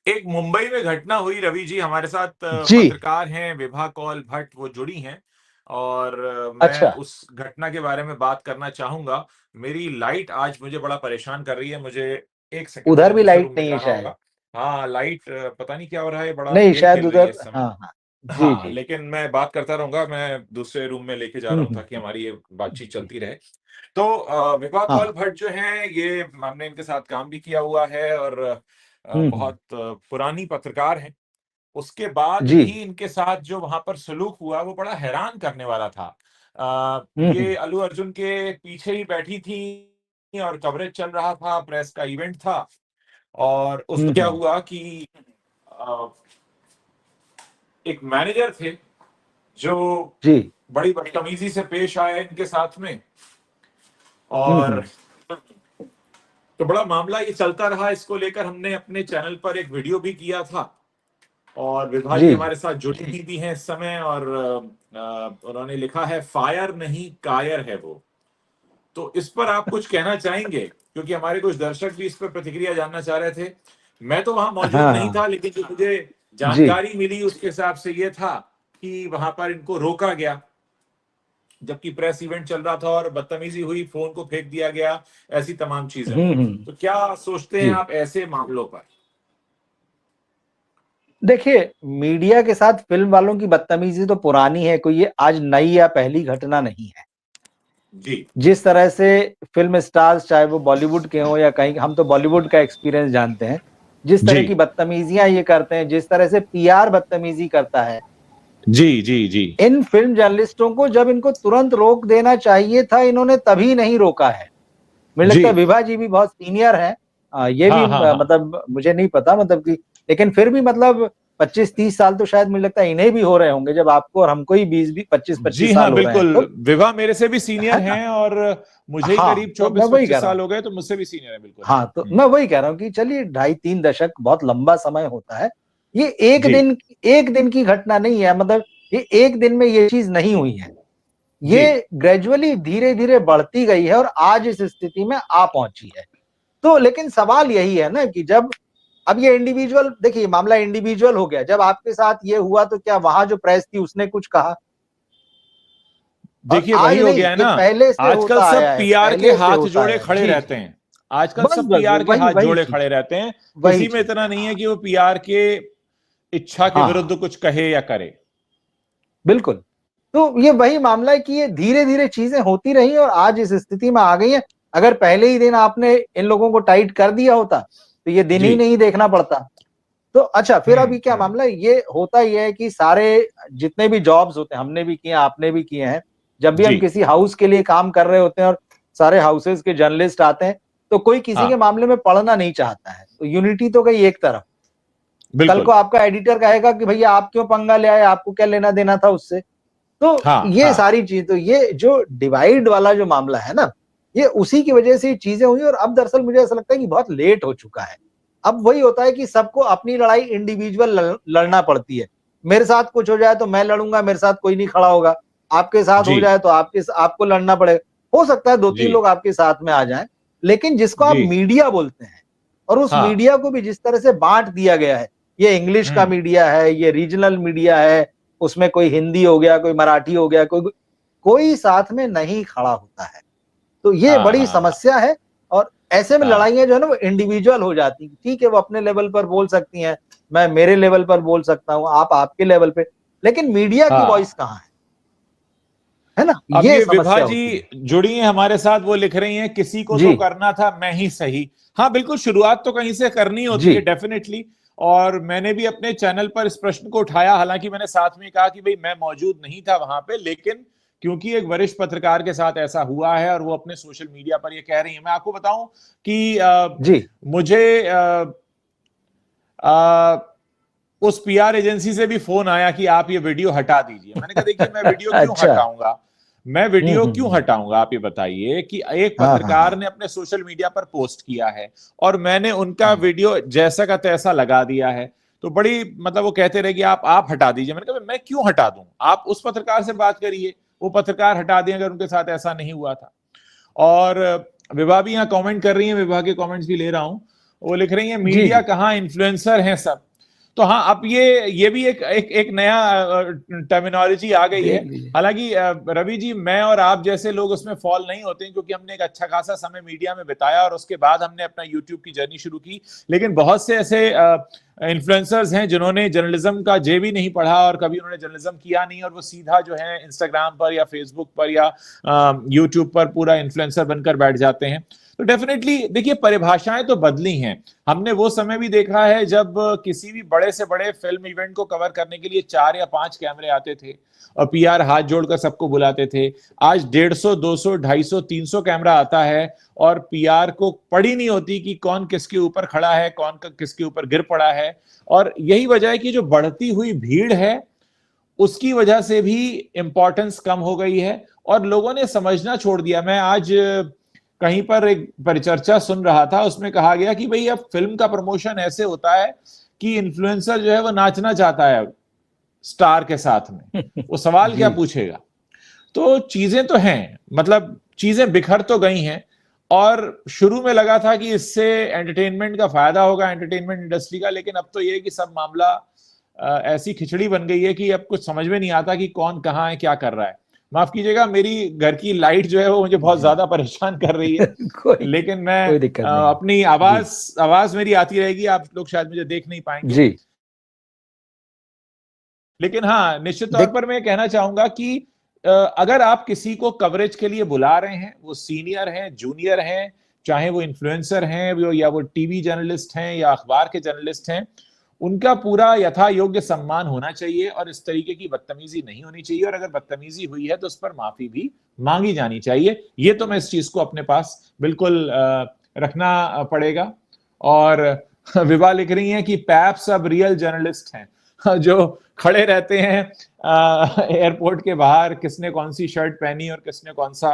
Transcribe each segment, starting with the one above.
एक मुंबई में घटना हुई रवि जी, हमारे साथ जी। पत्रकार हैं विभा कौल भट्ट, वो जुड़ी हैं और मैं अच्छा। उस घटना के बारे में बात करना चाहूंगा। मेरी लाइट आज मुझे बड़ा परेशान कर रही है, मुझे एक सेकंड, उधर मुझे भी दूसरे लाइट रूम में नहीं है जाना शायद। होगा। हाँ लाइट पता नहीं क्या हो रहा है, बड़ा नहीं, खेल शायद खेल रही है उधर। इस समय। हाँ हाँ। जी हाँ जी। लेकिन मैं बात करता रहूंगा, मैं दूसरे रूम में लेके जा रहा हूँ ताकि हमारी ये बातचीत चलती रहे। तो विभा कौल हाँ। भट्ट जो है, ये हमने इनके साथ काम भी किया हुआ है और हम्म। बहुत पुरानी पत्रकार हैं। उसके बाद जी। भी इनके साथ जो वहां पर सलूक हुआ वो बड़ा हैरान करने वाला था। ये हम्म। अल्लू अर्जुन के पीछे ही बैठी थी और कवरेज चल रहा था, प्रेस का इवेंट था। और उसमें क्या हम्म। हुआ कि अ, एक मैनेजर थे जो जी। बड़ी बदतमीजी से पेश आए इनके साथ में। हम्म। और तो बड़ा मामला ये चलता रहा, इसको लेकर हमने अपने चैनल पर एक वीडियो भी किया था और विभा जी जी जी। हमारे साथ जुड़ी हुई भी हैं इस समय। और उन्होंने लिखा है, फायर नहीं कायर है वो। तो इस पर आप कुछ कहना चाहेंगे, क्योंकि हमारे कुछ दर्शक भी इस पर प्रतिक्रिया जानना चाह रहे थे। मैं तो वहां हाँ मौजूद नहीं हाँ। था, लेकिन जो मुझे जी। जानकारी मिली उसके हिसाब से ये था कि वहां पर इनको रोका गया जबकि प्रेस इवेंट चल रहा था और बदतमीजी हुई, फोन को फेंक दिया गया, ऐसी तमाम चीजें हुई। तो क्या सोचते हैं जी। आप ऐसे मामलों पर? देखिए, मीडिया के साथ फिल्म वालों की बदतमीजी तो पुरानी है, कोई ये आज नई या पहली घटना नहीं है। जी जिस तरह से फिल्म स्टार्स, चाहे वो बॉलीवुड के हों या कहीं, हम तो बॉलीवुड का एक्सपीरियंस जानते हैं, जिस जी तरह की बदतमीजियां ये करते हैं, जिस तरह से पीआर बदतमीजी करता है, जी जी जी इन फिल्म जर्नलिस्टों को जब इनको तुरंत रोक देना चाहिए था, इन्होंने तभी नहीं रोका है। मुझे जी। लगता है विभा जी भी बहुत सीनियर हैं। ये भी हाँ हाँ हाँ। मतलब मुझे नहीं पता, मतलब कि लेकिन फिर भी मतलब 25-30 साल तो शायद मुझे लगता है इन्हें भी हो रहे होंगे, जब आपको और हमको ही 20 25-25 जी हाँ साल हो रहे हैं बिल्कुल। तो। विभा मेरे से भी सीनियर है ना? हैं और मुझे ही हाँ, करीब तो मैं चौबीस वही कह पच्चीस रहा साल हूँ। हो गए, तो मुझसे भी सीनियर है बिल्कुल। हाँ। हाँ, तो मैं वही कह रहा हूँ कि चलिए 2.5-3 दशक बहुत लंबा समय होता है। ये जी एक दिन की घटना नहीं है, मतलब ये एक दिन में ये चीज नहीं हुई है। जी ये ग्रेजुअली धीरे धीरे बढ़ती गई है और आज इस स्थिति में आ पहुंची है। तो लेकिन सवाल यही है ना कि जब अब ये इंडिविजुअल, देखिए मामला इंडिविजुअल हो गया, जब आपके साथ ये हुआ तो क्या वहां जो प्रेस थी उसने कुछ कहा? और देखिए आज वही हो नहीं, गया है ये ना। पहले से आजकल होता सब आया है, पीआर के पहले से हाथ होता जोड़े आया है। खड़े जी रहते जी। हैं। आजकल बस सब बस पीआर के वही हाथ वही जोड़े चीज खड़े है। रहते हैं। वही किसी में चीज इतना है। नहीं है हाँ कि वो पीआर के इच्छा के हाँ। विरुद्ध कुछ कहे या करे। बिल्कुल। तो ये वही मामला है कि ये धीरे धीरे चीजें होती रही और आज इस स्थिति में आ गई है। अगर पहले ही दिन आपने इन लोगों को टाइट कर दिया होता तो ये दिन जी। ही नहीं देखना पड़ता। तो अच्छा, फिर अभी क्या मामला है, ये होता ही है कि सारे जितने भी जॉब्स होते हैं, हमने भी किए, आपने भी किए हैं, जब भी जी हम किसी हाउस के लिए काम कर रहे होते हैं और सारे हाउसेस के जर्नलिस्ट आते हैं, तो कोई किसी के हाँ मामले में पढ़ना नहीं चाहता है, तो यूनिटी तो गई एक तरफ। कल को बिल्कुल। आपका एडिटर कहेगा कि भैया आप क्यों पंगा ले आए, आपको क्या लेना देना था उससे। तो हाँ ये हाँ सारी चीज, तो ये जो डिवाइड वाला जो मामला है ना, ये उसी की वजह से चीजें हुई और अब दरअसल मुझे ऐसा लगता है कि बहुत लेट हो चुका है। अब वही होता है कि सबको अपनी लड़ाई इंडिविजुअल लड़ना पड़ती है। मेरे साथ कुछ हो जाए तो मैं लड़ूंगा, मेरे साथ कोई नहीं खड़ा होगा। आपके साथ जी हो जाए तो आपको लड़ना पड़ेगा। हो सकता है दो जी तीन लोग आपके साथ में आ जाएं, लेकिन जिसको आप जी। मीडिया बोलते हैं, और उस हाँ। मीडिया को भी जिस तरह से बांट दिया गया है, ये इंग्लिश का हम्म। मीडिया है, ये रीजनल मीडिया है, उसमें कोई हिंदी हो गया, कोई मराठी हो गया, कोई साथ में नहीं खड़ा होता है। तो ये हाँ बड़ी हाँ हाँ समस्या है। और ऐसे में हाँ लड़ाइयां जो है ना वो इंडिविजुअल हो जाती हैं। ठीक है, वो अपने लेवल पर बोल सकती हैं, मैं मेरे लेवल पर बोल सकता हूं, आप आपके लेवल पे, लेकिन मीडिया की वॉइस हाँ। कहां है ना, अब ये ये विभा समस्या जी होती है। जुड़ी हैं हमारे साथ, वो लिख रही हैं, किसी को जी तो करना था, मैं ही सही। हाँ बिल्कुल, शुरुआत तो कहीं से करनी होती जी। है डेफिनेटली। और मैंने भी अपने चैनल पर इस प्रश्न को उठाया, हालांकि मैंने साथ में कहा कि भाई मैं मौजूद नहीं था वहां पे, लेकिन क्योंकि एक वरिष्ठ पत्रकार के साथ ऐसा हुआ है और वो अपने सोशल मीडिया पर ये कह रही है, मैं आपको बताऊं कि जी। मुझे अ, उस पीआर एजेंसी से भी फोन आया कि आप ये वीडियो हटा दीजिए। मैंने कहा देखिए मैं वीडियो क्यों अच्छा। हटाऊंगा, मैं वीडियो क्यों हम्म। हटाऊंगा, आप ये बताइए कि एक हाँ हाँ पत्रकार हाँ ने अपने सोशल मीडिया पर पोस्ट किया है और मैंने उनका हाँ। वीडियो जैसा का तैसा लगा दिया है। तो बड़ी मतलब वो कहते रहे कि आप हटा दीजिए। मैंने कहा मैं क्यों हटा दूं, आप उस पत्रकार से बात करिए, वो पत्रकार हटा दें अगर उनके साथ ऐसा नहीं हुआ था। और विभा भी यहाँ कमेंट कर रही है, विभा के कमेंट्स भी ले रहा हूं। वो लिख रही है मीडिया कहाँ, इन्फ्लुएंसर हैं सब। तो हाँ, अब ये भी एक नया टर्मिनोलॉजी आ गई है। हालांकि रवि जी, मैं और आप जैसे लोग उसमें फॉल नहीं होते हैं, क्योंकि हमने एक अच्छा खासा समय मीडिया में बिताया और उसके बाद हमने अपना यूट्यूब की जर्नी शुरू की। लेकिन बहुत से ऐसे इन्फ्लुएंसर्स हैं जिन्होंने जर्नलिज्म का जे भी नहीं पढ़ा और कभी उन्होंने जर्नलिज्म किया नहीं, और वो सीधा जो है इंस्टाग्राम पर या फेसबुक पर या यूट्यूब पर पूरा इन्फ्लुएंसर बनकर बैठ जाते हैं। तो डेफिनेटली देखिए, परिभाषाएं तो बदली हैं। हमने वो समय भी देखा है जब किसी भी बड़े से बड़े फिल्म इवेंट को कवर करने के लिए 4 या 5 कैमरे आते थे और पीआर हाथ जोड़कर सबको बुलाते थे। आज 150, 200, 250, 300 कैमरा आता है और पीआर को पड़ी नहीं होती कि कौन किसके ऊपर खड़ा है, कौन किसके ऊपर गिर पड़ा है। और यही वजह है कि जो बढ़ती हुई भीड़ है उसकी वजह से भी इंपॉर्टेंस कम हो गई है और लोगों ने समझना छोड़ दिया। मैं आज कहीं पर एक परिचर्चा सुन रहा था, उसमें कहा गया कि भाई अब फिल्म का प्रमोशन ऐसे होता है कि इन्फ्लुएंसर जो है वो नाचना चाहता है स्टार के साथ में, वो सवाल क्या पूछेगा। तो चीजें तो हैं, मतलब चीजें बिखर तो गई हैं। और शुरू में लगा था कि इससे एंटरटेनमेंट का फायदा होगा, एंटरटेनमेंट इंडस्ट्री का, लेकिन अब तो ये कि सब मामला ऐसी खिचड़ी बन गई है कि अब कुछ समझ में नहीं आता कि कौन कहाँ है, क्या कर रहा है। माफ कीजिएगा, मेरी घर की लाइट जो है वो मुझे बहुत ज्यादा परेशान कर रही है लेकिन मैं अपनी आवाज मेरी आती रहेगी, आप लोग शायद मुझे देख नहीं पाएंगे जी। लेकिन हाँ, निश्चित तौर पर मैं कहना चाहूंगा कि अगर आप किसी को कवरेज के लिए बुला रहे हैं, वो सीनियर हैं, जूनियर हैं, चाहे वो इन्फ्लुएंसर हैं या वो टीवी जर्नलिस्ट हैं या अखबार के जर्नलिस्ट हैं, उनका पूरा यथा योग्य सम्मान होना चाहिए और इस तरीके की बदतमीजी नहीं होनी चाहिए। और अगर बदतमीजी हुई है तो उस पर माफी भी मांगी जानी चाहिए। ये तो मैं इस चीज को अपने पास बिल्कुल रखना पड़ेगा। और विभा लिख रही हैं कि पैप्स अब रियल जर्नलिस्ट हैं, जो खड़े रहते हैं एयरपोर्ट के बाहर, किसने कौन सी शर्ट पहनी और किसने कौन सा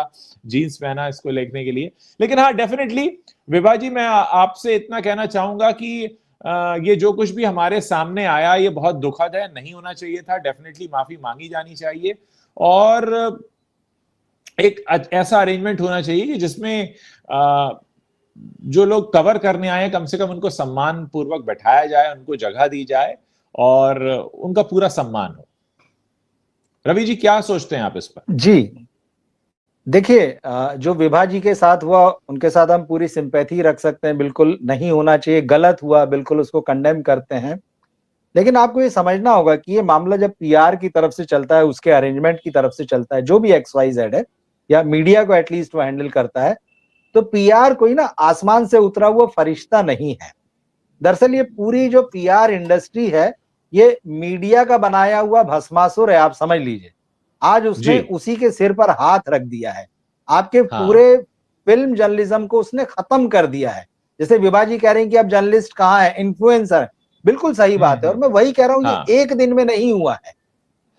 जीन्स पहना, इसको लिखने के लिए। लेकिन हाँ, डेफिनेटली विभा जी, मैं आपसे इतना कहना चाहूंगा कि ये जो कुछ भी हमारे सामने आया ये बहुत दुखद है, नहीं होना चाहिए था। डेफिनेटली माफी मांगी जानी चाहिए और एक ऐसा अरेंजमेंट होना चाहिए कि जिसमें जो लोग कवर करने आए कम से कम उनको सम्मान पूर्वक बैठाया जाए, उनको जगह दी जाए और उनका पूरा सम्मान हो। रवि जी, क्या सोचते हैं आप इस पर? जी देखिए, जो विभा जी के साथ हुआ उनके साथ हम पूरी सिंपैथी रख सकते हैं, बिल्कुल नहीं होना चाहिए, गलत हुआ, बिल्कुल उसको कंडेम करते हैं। लेकिन आपको ये समझना होगा कि ये मामला जब पीआर की तरफ से चलता है, उसके अरेंजमेंट की तरफ से चलता है, जो भी XYZ है या मीडिया को एटलीस्ट वो हैंडल करता है, तो पीआर कोई ना आसमान से उतरा हुआ फरिश्ता नहीं है। दरअसल ये पूरी जो पीआर इंडस्ट्री है, ये मीडिया का बनाया हुआ भस्मासुर है, आप समझ लीजिए। आज उसने उसी के सिर पर हाथ रख दिया है, आपके पूरे फिल्म जर्नलिज्म को उसने खत्म कर दिया है। जैसे विभा जी कह रहे हैं कि अब जर्नलिस्ट कहाँ है, इन्फ्लुएंसर, बिल्कुल सही बात है। और मैं वही कह रहा हूँ, ये एक दिन में नहीं हुआ है।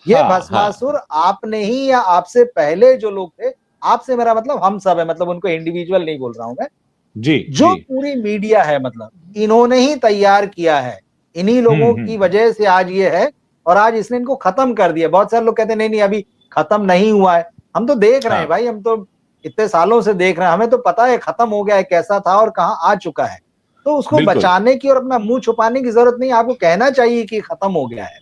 ये भस्मासुर आपने ही या आपसे पहले जो लोग थे, आपसे मेरा मतलब हम सब है, मतलब उनको इंडिविजुअल नहीं बोल रहा हूं मैं जी, जो पूरी मीडिया है, मतलब इन्होंने ही तैयार किया है। इन्हीं लोगों की वजह से आज ये है और आज इसने इनको खत्म कर दिया। बहुत सारे लोग कहते हैं नहीं अभी खत्म नहीं हुआ है। हम तो देख रहे हैं भाई, हम तो इतने सालों से देख रहे हैं, हमें तो पता है खत्म हो गया है, कैसा था और कहां आ चुका है। तो उसको बचाने की और अपना मुंह छुपाने की जरूरत नहीं, आपको कहना चाहिए कि खत्म हो गया है,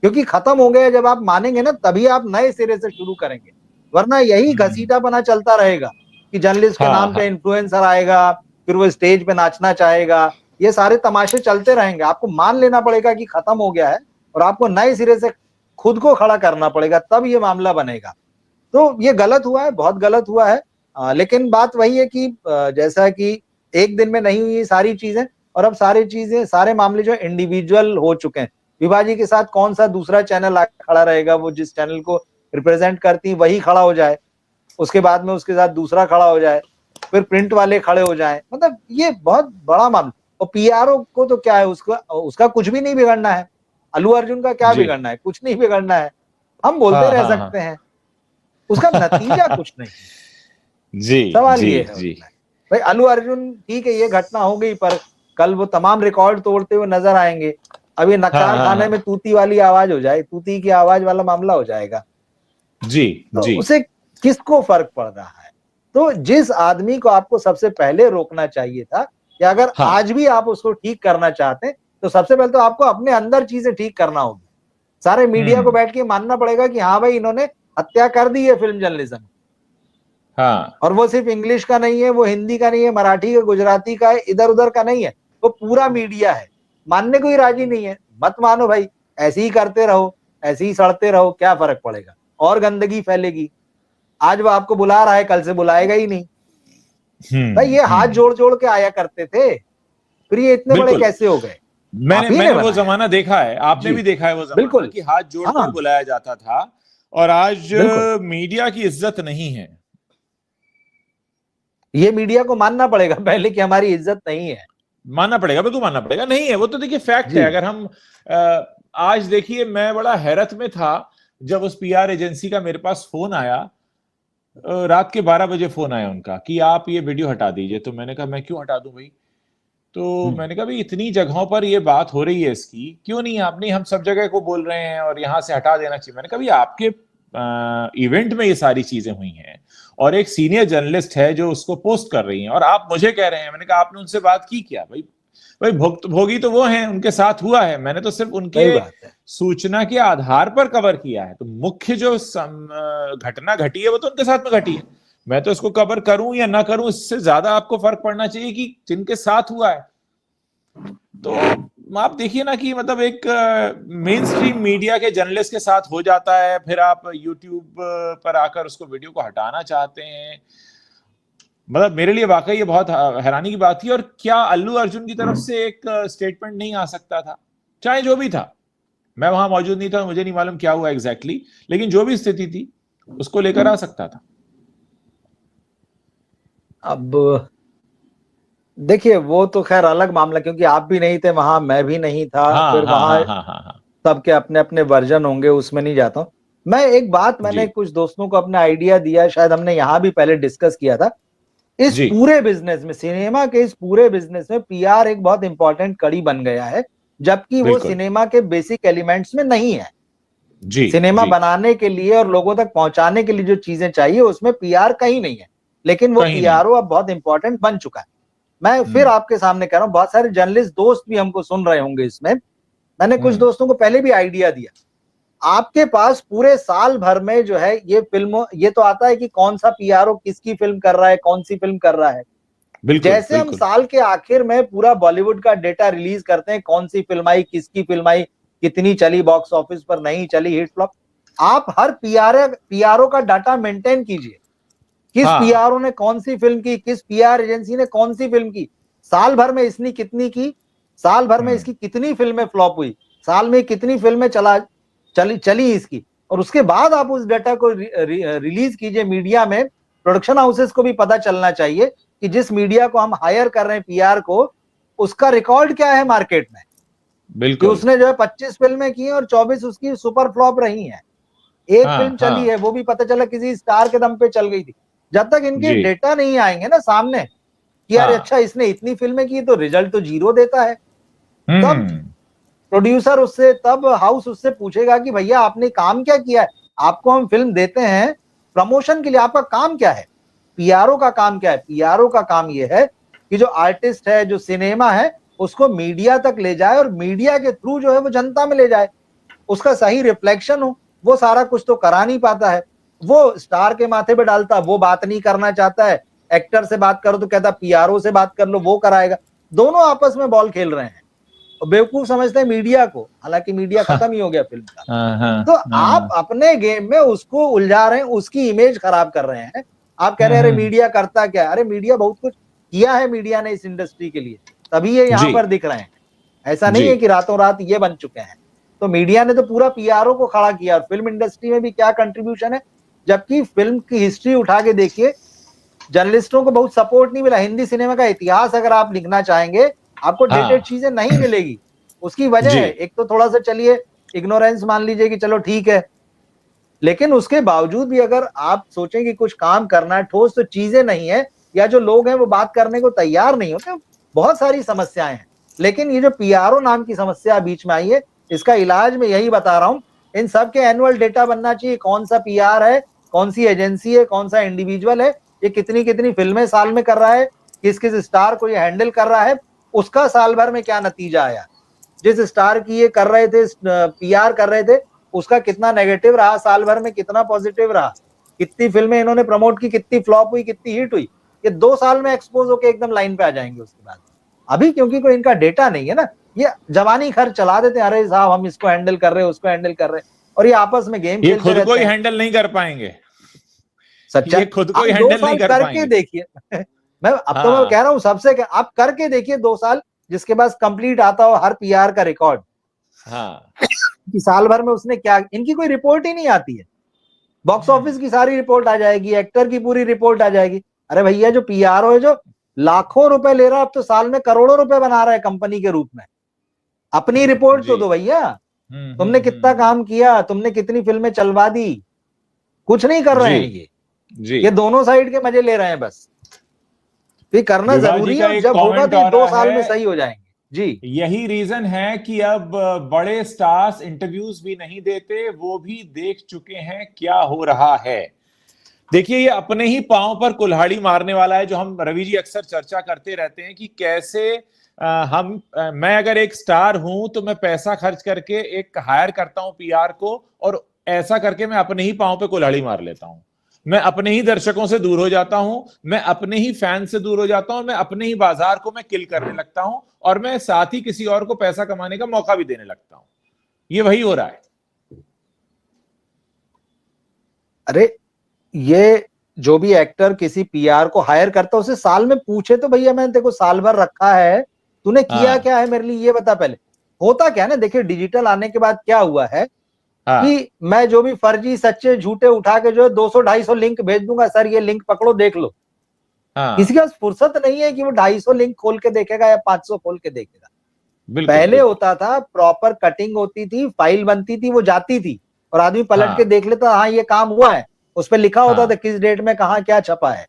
क्योंकि खत्म हो गया जब आप मानेंगे ना, तभी आप नए सिरे से शुरू करेंगे। वरना यही घसीटापना चलता रहेगा कि जर्नलिस्ट के नाम पे इन्फ्लुएंसर आएगा, फिर वो स्टेज पे नाचना चाहेगा, ये सारे तमाशे चलते रहेंगे। आपको मान लेना पड़ेगा कि खत्म हो गया है और आपको नए सिरे से खुद को खड़ा करना पड़ेगा, तब ये मामला बनेगा। तो ये गलत हुआ है, बहुत गलत हुआ है। लेकिन बात वही है कि जैसा कि एक दिन में नहीं हुई सारी चीजें, और अब सारी चीजें, सारे मामले जो इंडिविजुअल हो चुके हैं। विभा जी के साथ कौन सा दूसरा चैनल खड़ा रहेगा? वो जिस चैनल को रिप्रेजेंट करती वही खड़ा हो जाए, उसके बाद में उसके साथ दूसरा खड़ा हो जाए, फिर प्रिंट वाले खड़े हो जाएं। मतलब ये बहुत बड़ा मामला। और पीआरओ को तो क्या है, उसका कुछ भी नहीं बिगड़ना है। अल्लू अर्जुन का क्या बिगड़ना है? कुछ नहीं बिगड़ना है। हम बोलते रह सकते हैं, उसका नतीजा कुछ नहीं। जी, सवाल ये है भाई, अल्लू अर्जुन ठीक है, ये घटना हो गई, पर कल वो तमाम रिकॉर्ड तोड़ते हुए नजर आएंगे। अब ये नक्काल खाने में तूती वाली आवाज हो जाए, तूती की आवाज वाला मामला हो जाएगा जी, तो जी। उसे किसको फर्क पड़ रहा है? तो जिस आदमी को आपको सबसे पहले रोकना चाहिए था, कि अगर हाँ। आज भी आप उसको ठीक करना चाहते हैं तो सबसे पहले तो आपको अपने अंदर चीजें ठीक करना होगी। सारे मीडिया को बैठ के मानना पड़ेगा कि हाँ भाई इन्होंने हत्या कर दी है फिल्म जर्नलिज्म। हाँ। और वो सिर्फ इंग्लिश का नहीं है, वो हिंदी का नहीं है, मराठी का, गुजराती का है, इधर उधर का नहीं है, वो पूरा मीडिया है। मानने को ही राजी नहीं है, मत मानो भाई, ऐसे ही करते रहो, ऐसे ही सड़ते रहो, क्या फर्क पड़ेगा, और गंदगी फैलेगी। आज वो आपको बुला रहा है, कल से बुलाएगा ही नहीं। भाई ये हाथ जोड़ जोड़ के आया करते थे, फिर ये इतने बड़े कैसे हो गए? मैंने वो जमाना देखा है, आपने भी देखा है वो जमाना कि हाथ जोड़कर बुलाया जाता था। और आज मीडिया की इज्जत नहीं है। ये मीडिया को मानना पड़ेगा पहले कि हमारी इज्जत नहीं है। मानना पड़ेगा, बिल्कुल मानना पड़ेगा। नहीं है वो तो देखिए फैक्ट है। अगर हम आज देखिए, मैं बड़ा हैरत में था जब उस पीआर एजेंसी का मेरे पास फोन आया, रात के 12 बजे फोन आया उनका कि आप ये वीडियो हटा दीजिए। तो मैंने कहा मैं क्यों हटा दूं भाई? तो मैंने कहा भाई इतनी जगहों पर ये बात हो रही है इसकी, क्यों नहीं आप नहीं हम सब जगह को बोल रहे हैं और यहां से हटा देना चाहिए। मैंने कहा भाई आपके इवेंट में ये सारी चीजें हुई हैं और एक सीनियर जर्नलिस्ट है जो उसको पोस्ट कर रही हैं और आप मुझे कह रहे हैं। मैंने कहा आपने उनसे बात की क्या? भाई भाई भोगी तो वो हैं, उनके साथ हुआ है, मैंने तो सिर्फ उनके सूचना के आधार पर कवर किया है। तो मुख्य जो घटना घटी है वो तो उनके साथ में घटी है। मैं तो इसको कवर करूं या ना करूं, इससे ज्यादा आपको फर्क पड़ना चाहिए कि जिनके साथ हुआ है। तो आप देखिए ना कि मतलब एक मेन स्ट्रीम मीडिया के जर्नलिस्ट के साथ हो जाता है, फिर आप यूट्यूब पर आकर उसको वीडियो को हटाना चाहते हैं। मतलब मेरे लिए वाकई ये बहुत हैरानी की बात थी। और क्या अल्लू अर्जुन की तरफ से एक स्टेटमेंट नहीं आ सकता था? चाहे जो भी था, मैं वहां मौजूद नहीं था, मुझे नहीं मालूम क्या हुआ एग्जैक्टली, लेकिन जो भी स्थिति थी उसको लेकर आ सकता था। अब देखिए वो तो खैर अलग मामला, क्योंकि आप भी नहीं थे वहां, मैं भी नहीं था। फिर वहां सबके अपने अपने वर्जन होंगे, उसमें नहीं जाता हूं मैं। एक बात मैंने कुछ दोस्तों को अपना आइडिया दिया, शायद हमने यहाँ भी पहले डिस्कस किया था। इस पूरे बिजनेस में, सिनेमा के इस पूरे बिजनेस में पीआर एक बहुत इंपॉर्टेंट कड़ी बन गया है, जबकि वो सिनेमा के बेसिक एलिमेंट्स में नहीं है। सिनेमा बनाने के लिए और लोगों तक पहुंचाने के लिए जो चीजें चाहिए उसमें पीआर कहीं नहीं है, लेकिन वो पीआरओ अब बहुत इंपॉर्टेंट बन चुका है। मैं फिर आपके सामने कह रहा हूं, बहुत सारे जर्नलिस्ट दोस्त भी हमको सुन रहे होंगे इसमें। मैंने कुछ दोस्तों को पहले भी आइडिया दिया, आपके पास पूरे साल भर में जो है ये फिल्म, ये तो आता है कि कौन सा पीआरओ किसकी फिल्म कर रहा है, कौन सी फिल्म कर रहा है। जैसे हम साल के आखिर में पूरा बॉलीवुड का डेटा रिलीज करते हैं, कौन सी फिल्म आई, किसकी फिल्म आई, कितनी चली बॉक्स ऑफिस पर, नहीं चली, हिट फ्लॉप, आप हर पीआरओ का डाटा मेंटेन कीजिए। किस पीआरओ ने कौन सी फिल्म की, किस पीआर एजेंसी ने कौन सी फिल्म की, साल भर में इसने कितनी की, साल भर में इसकी कितनी फिल्में फ्लॉप हुई, साल में कितनी फिल्में चली इसकी। और उसके बाद आप उस डाटा को रिलीज कीजिए मीडिया में। प्रोडक्शन हाउसेस को भी पता चलना चाहिए कि जिस मीडिया को हम हायर कर रहे हैं पीआर को, उसका रिकॉर्ड क्या है मार्केट में। बिल्कुल, उसने जो है 25 फिल्में की और 24 उसकी सुपर फ्लॉप रही हैं। एक फिल्म चली है, वो भी पता चला किसी स्टार के दम पे चल गई थी। जब तक इनके डेटा नहीं आएंगे ना सामने कि यार अच्छा इसने इतनी फिल्में की, तो रिजल्ट तो 0 देता है। तब प्रोड्यूसर उससे, तब हाउस उससे पूछेगा कि भैया आपने काम क्या किया है, आपको हम फिल्म देते हैं प्रमोशन के लिए, आपका काम क्या है। पीआरओ का काम क्या है? पीआरओ का काम यह है कि जो आर्टिस्ट है, जो सिनेमा है, उसको मीडिया तक ले जाए और मीडिया के थ्रू जो है वो जनता में ले जाए, उसका सही रिफ्लेक्शन हो। वो सारा कुछ तो करा नहीं पाता है, वो स्टार के माथे पे डालता, वो बात नहीं करना चाहता है। एक्टर से बात करो तो कहता पीआरओ से बात कर लो, वो कराएगा। दोनों आपस में बॉल खेल रहे हैं और बेवकूफ समझते हैं मीडिया को, हालांकि मीडिया खत्म ही हो गया फिल्म का। तो आप अपने गेम में उसको उलझा रहे हैं, उसकी इमेज खराब कर रहे हैं। आप कह रहे हैं अरे मीडिया करता क्या? अरे मीडिया बहुत कुछ किया है मीडिया ने इस इंडस्ट्री के लिए, तभी ये यहाँ पर दिख रहे हैं। ऐसा नहीं है कि रातों रात ये बन चुके हैं। तो मीडिया ने तो पूरा पीआरओ को खड़ा किया। और फिल्म इंडस्ट्री में भी क्या कंट्रीब्यूशन है, जबकि फिल्म की हिस्ट्री उठा के देखिए, जर्नलिस्टों को बहुत सपोर्ट नहीं मिला। हिंदी सिनेमा का इतिहास अगर आप लिखना चाहेंगे, आपको डेटेड चीजें नहीं मिलेगी। उसकी वजह है, एक तो थोड़ा सा चलिए इग्नोरेंस मान लीजिए कि चलो ठीक है, लेकिन उसके बावजूद भी अगर आप सोचें कि कुछ काम करना है ठोस, तो चीजें नहीं है, या जो लोग हैं वो बात करने को तैयार नहीं होते। बहुत सारी समस्याएं हैं, लेकिन ये जो पीआरओ नाम की समस्या बीच में आई है, इसका इलाज मैं यही बता रहा हूं, इन सब के एनुअल डेटा बनना चाहिए। कौन सा पीआर है, कौन सी एजेंसी है, कौन सा इंडिविजुअल है, ये कितनी कितनी फिल्में साल में कर रहा है, किस किस स्टार को ये हैंडल कर रहा है, उसका साल भर में क्या नतीजा आया, जिस स्टार की ये कर रहे थे, पीआर कर रहे थे, उसका कितना नेगेटिव रहा साल भर में, कितना पॉजिटिव रहा, कितनी फिल्में इन्होंने प्रमोट की, कितनी फ्लॉप हुई, कितनी हिट हुई। ये 2 साल में एक्सपोज होकर एकदम लाइन पे आ जाएंगे उसके बाद। अभी क्योंकि कोई इनका डेटा नहीं है ना, ये जवानी खर्च चला देते हैं, अरे साहब हम इसको हैंडल कर रहे हैं, उसको हैंडल कर रहे हैं, और ये आपस में गेम खेलते रहते हैं। खुद को ही हैंडल नहीं कर पाएंगे, सच्चा, ये खुद को ही आप 2 हैंडल साल नहीं कर करके पाएंगे। देखिए मैं अब तो मैं कह रहा हूं सबसे, आप करके देखिए 2 साल, जिसके पास कंप्लीट आता हो हर पीआर का रिकॉर्ड, हाँ, कि साल भर में उसने क्या, इनकी कोई रिपोर्ट ही नहीं आती है, बॉक्स ऑफिस की सारी रिपोर्ट आ जाएगी, एक्टर की पूरी रिपोर्ट आ जाएगी। अरे भैया जो पीआरओ है, जो लाखों रुपए ले रहा है, अब तो साल में करोड़ों रुपए बना रहा है कंपनी के रूप में, अपनी रिपोर्ट तो दो भैया, तुमने कितना काम किया, तुमने कितनी फिल्में चलवा दी, कुछ नहीं कर रहे हैं ये दोनों साइड के मजे ले रहे हैं बस। ये करना जरूरी है, जब होगा तो 2 साल में सही हो जाएंगे जी। यही रीजन है कि अब बड़े स्टार्स इंटरव्यूज भी नहीं देते, वो भी देख चुके हैं क्या हो रहा है। देखिए, ये अपने ही पांव पर कुल्हाड़ी मारने वाला है, जो हम रवि जी अक्सर चर्चा करते रहते हैं कि कैसे मैं अगर एक स्टार हूं तो मैं पैसा खर्च करके एक हायर करता हूं पीआर को, और ऐसा करके मैं अपने ही पांव पे कुल्हाड़ी मार लेता हूं, मैं अपने ही दर्शकों से दूर हो जाता हूं, मैं अपने ही फैन से दूर हो जाता हूं, मैं अपने ही बाजार को मैं किल करने लगता हूं, और मैं साथ ही किसी और को पैसा कमाने का मौका भी देने लगता हूं। ये वही हो रहा है। अरे ये जो भी एक्टर किसी पीआर को हायर करता है, उसे साल में पूछे तो भैया मैंने देखो साल भर रखा है, तूने किया क्या है मेरे लिए, ये बता पहले। होता क्या है ना, देखिए डिजिटल आने के बाद क्या हुआ है कि मैं जो भी फर्जी सच्चे झूठे उठा के जो है 200-250 लिंक भेज दूंगा, सर ये लिंक पकड़ो देख लो। किसी के पास फुर्सत नहीं है कि वो 250 लिंक खोल के देखेगा या 500 खोल के देखेगा। पहले होता था, प्रॉपर कटिंग होती थी, फाइल बनती थी, वो जाती थी, और आदमी पलट के देख लेता, हाँ ये काम हुआ है, उस पर लिखा होता था किस डेट में कहाँ क्या छपा है।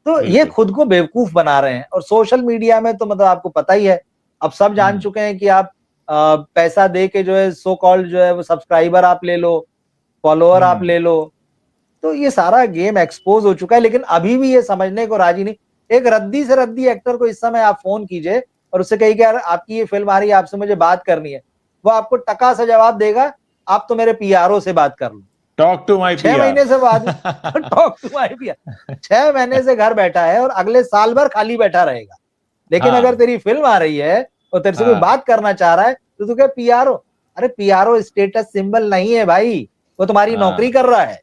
तो ये खुद को बेवकूफ बना रहे हैं। और सोशल मीडिया में तो मतलब आपको पता ही है, अब सब जान चुके हैं कि आप पैसा दे के जो है सो कॉल्ड जो है वो सब्सक्राइबर आप ले लो, फॉलोअर आप ले लो, तो ये सारा गेम एक्सपोज हो चुका है। लेकिन अभी भी ये समझने को राजी नहीं। एक रद्दी से रद्दी एक्टर को इस समय आप फोन कीजिए और उससे कहिए कि यार आपकी ये फिल्म आ रही है, आपसे मुझे बात करनी है, वो आपको टका से जवाब देगा, आप तो मेरे पीआरओ से बात कर लो, टॉक टू माई 6 महीने से बाद टॉक टू माई पीआर 6 महीने से घर बैठा है और अगले साल भर खाली बैठा रहेगा। लेकिन अगर तेरी फिल्म आ रही है और तेरे से कोई बात करना चाह रहा है तो तू क्या पीआरओ? अरे पीआरओ स्टेटस सिंबल नहीं है भाई, वो तुम्हारी नौकरी कर रहा है,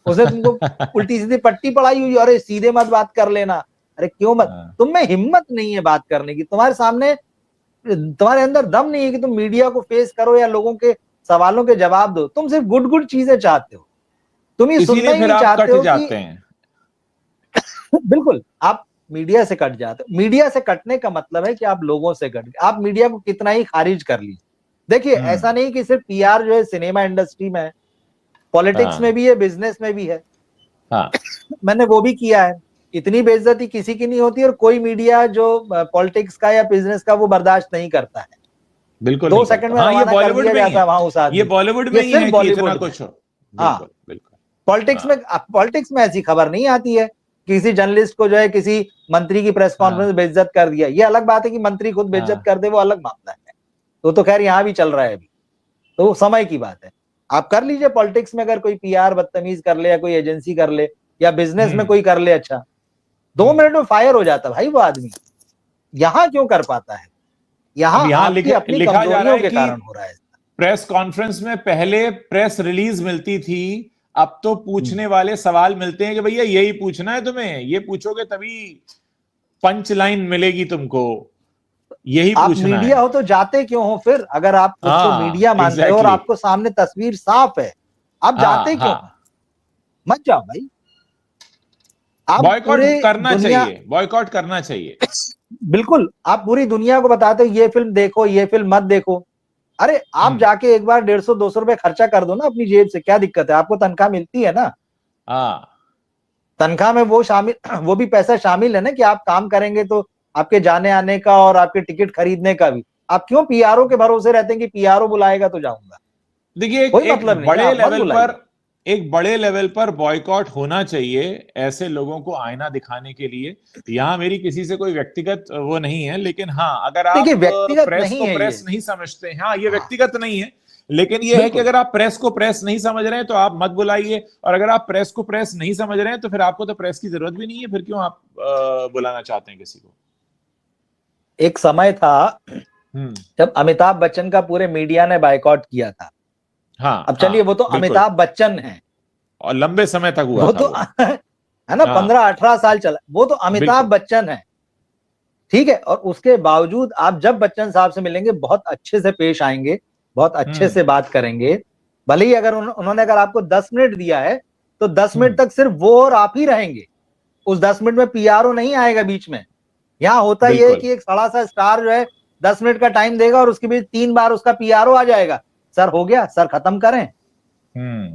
उसे तुमको उल्टी सीधी पट्टी पढ़ाई हुई, अरे सीधे मत बात कर लेना। अरे क्यों मत, तुम में हिम्मत नहीं है बात करने की, तुम्हारे सामने, तुम्हारे अंदर दम नहीं है कि तुम मीडिया को फेस करो या लोगों के सवालों के जवाब दो। तुम सिर्फ गुड गुड चीजें चाहते हो, तुम ये सुनना ही नहीं चाहते हो कि बिल्कुल आप मीडिया से कट जाते हो। मीडिया से कटने का मतलब है कि आप लोगों से कट, आप मीडिया को कितना ही खारिज कर लीजिए। देखिए ऐसा नहीं कि सिर्फ पीआर जो है सिनेमा इंडस्ट्री में है, पॉलिटिक्स में भी है, बिजनेस में भी है। मैंने वो भी किया है। इतनी बेइज्जती किसी की नहीं होती, और कोई मीडिया जो पॉलिटिक्स का या बिजनेस का वो बर्दाश्त नहीं करता है। बिल्कुल 2 सेकंड में रवाना कर दिया जाता है वहां उस आदमी। ये बॉलीवुड में ही है कि इतना कुछ हो। हाँ, पॉलिटिक्स में ऐसी खबर नहीं आती है। किसी जर्नलिस्ट को जो है किसी मंत्री की प्रेस कॉन्फ्रेंस में बेइज्जत कर दिया, ये अलग बात है कि मंत्री खुद बेइज्जत कर दे, वो अलग मामला है। तो खैर यहाँ भी चल रहा है अभी, तो समय की बात है। आप कर लीजिए पॉलिटिक्स में, अगर कोई पीआर बदतमीज कर ले या कोई एजेंसी कर ले या बिजनेस में कोई कर ले, अच्छा 2 मिनट में फायर हो जाता भाई वो आदमी। यहाँ क्यों कर पाता है? यहाँ आपकी अपनी कमजोरियों के कारण हो रहा है। प्रेस कॉन्फ्रेंस में पहले प्रेस रिलीज मिलती थी, अब तो पूछने वाले सवाल मिलते हैं कि भैया यही पूछना है तुम्हें, ये पूछोगे तभी पंच लाइन मिलेगी तुमको, यही आप पूछना मीडिया हो तो जाते क्यों हो फिर? अगर आप खुद को मीडिया मानते हो और आपको सामने तस्वीर साफ है, आप जाते क्यों? मत जाओ भाई। आप बॉयकॉट करना चाहिए, बॉयकॉट करना चाहिए। बिल्कुल, आप पूरी दुनिया को बताते हो ये फिल्म देखो, ये फिल्म मत देखो। अरे आप जाके एक बार 150-200 रुपए खर्चा कर दो ना अपनी जेब से, क्या दिक्कत है? आपको तनख्वाह मिलती है ना, तनख्वाह में वो भी पैसा शामिल है ना कि आप काम करेंगे तो आपके जाने आने का और आपके टिकट खरीदने का भी। आप क्यों पीआरओ के भरोसे रहते हैं कि पीआरओ बुलाएगा तो जाऊंगा? देखिए एक बड़े लेवल पर एक बड़े लेवल पर बॉयकॉट होना चाहिए ऐसे लोगों को आईना दिखाने के लिए। यहाँ मेरी किसी से कोई व्यक्तिगत वो नहीं है, लेकिन हाँ, अगर आप देखिए व्यक्तिगत प्रेस नहीं को है ये। प्रेस नहीं समझते हैं, हाँ ये हाँ व्यक्तिगत नहीं है, लेकिन ये है कि बिल्कुल। अगर आप प्रेस को प्रेस नहीं समझ रहे हैं तो आप मत बुलाइए, और अगर आप प्रेस को प्रेस नहीं समझ रहे हैं तो फिर आपको तो प्रेस की जरूरत भी नहीं है, फिर क्यों आप बुलाना चाहते हैं किसी को। एक समय था हम्म। जब अमिताभ बच्चन का पूरे मीडिया ने बायकॉट किया था। हाँ अब चलिए हाँ वो तो बिल्कुल, अमिताभ बच्चन है, और लंबे समय तक हुआ वो था तो वो। है ना, हाँ 15-18 साल चला, वो तो अमिताभ बिल्कुल। बच्चन है। ठीक है, और उसके बावजूद आप जब बच्चन साहब से मिलेंगे बहुत अच्छे से पेश आएंगे, बहुत अच्छे हम्म से बात करेंगे। भले ही अगर उन्होंने अगर आपको 10 मिनट दिया है तो 10 मिनट हम्म। तक सिर्फ वो और आप ही रहेंगे। उस 10 मिनट में पीआरओ नहीं आएगा बीच में। यहाँ होता यह है बिल्कुल। कि एक सड़ा सा स्टार जो है 10 मिनट का टाइम देगा और उसके बीच 3 बार उसका पीआरओ आ जाएगा, सर हो गया, सर खत्म करें।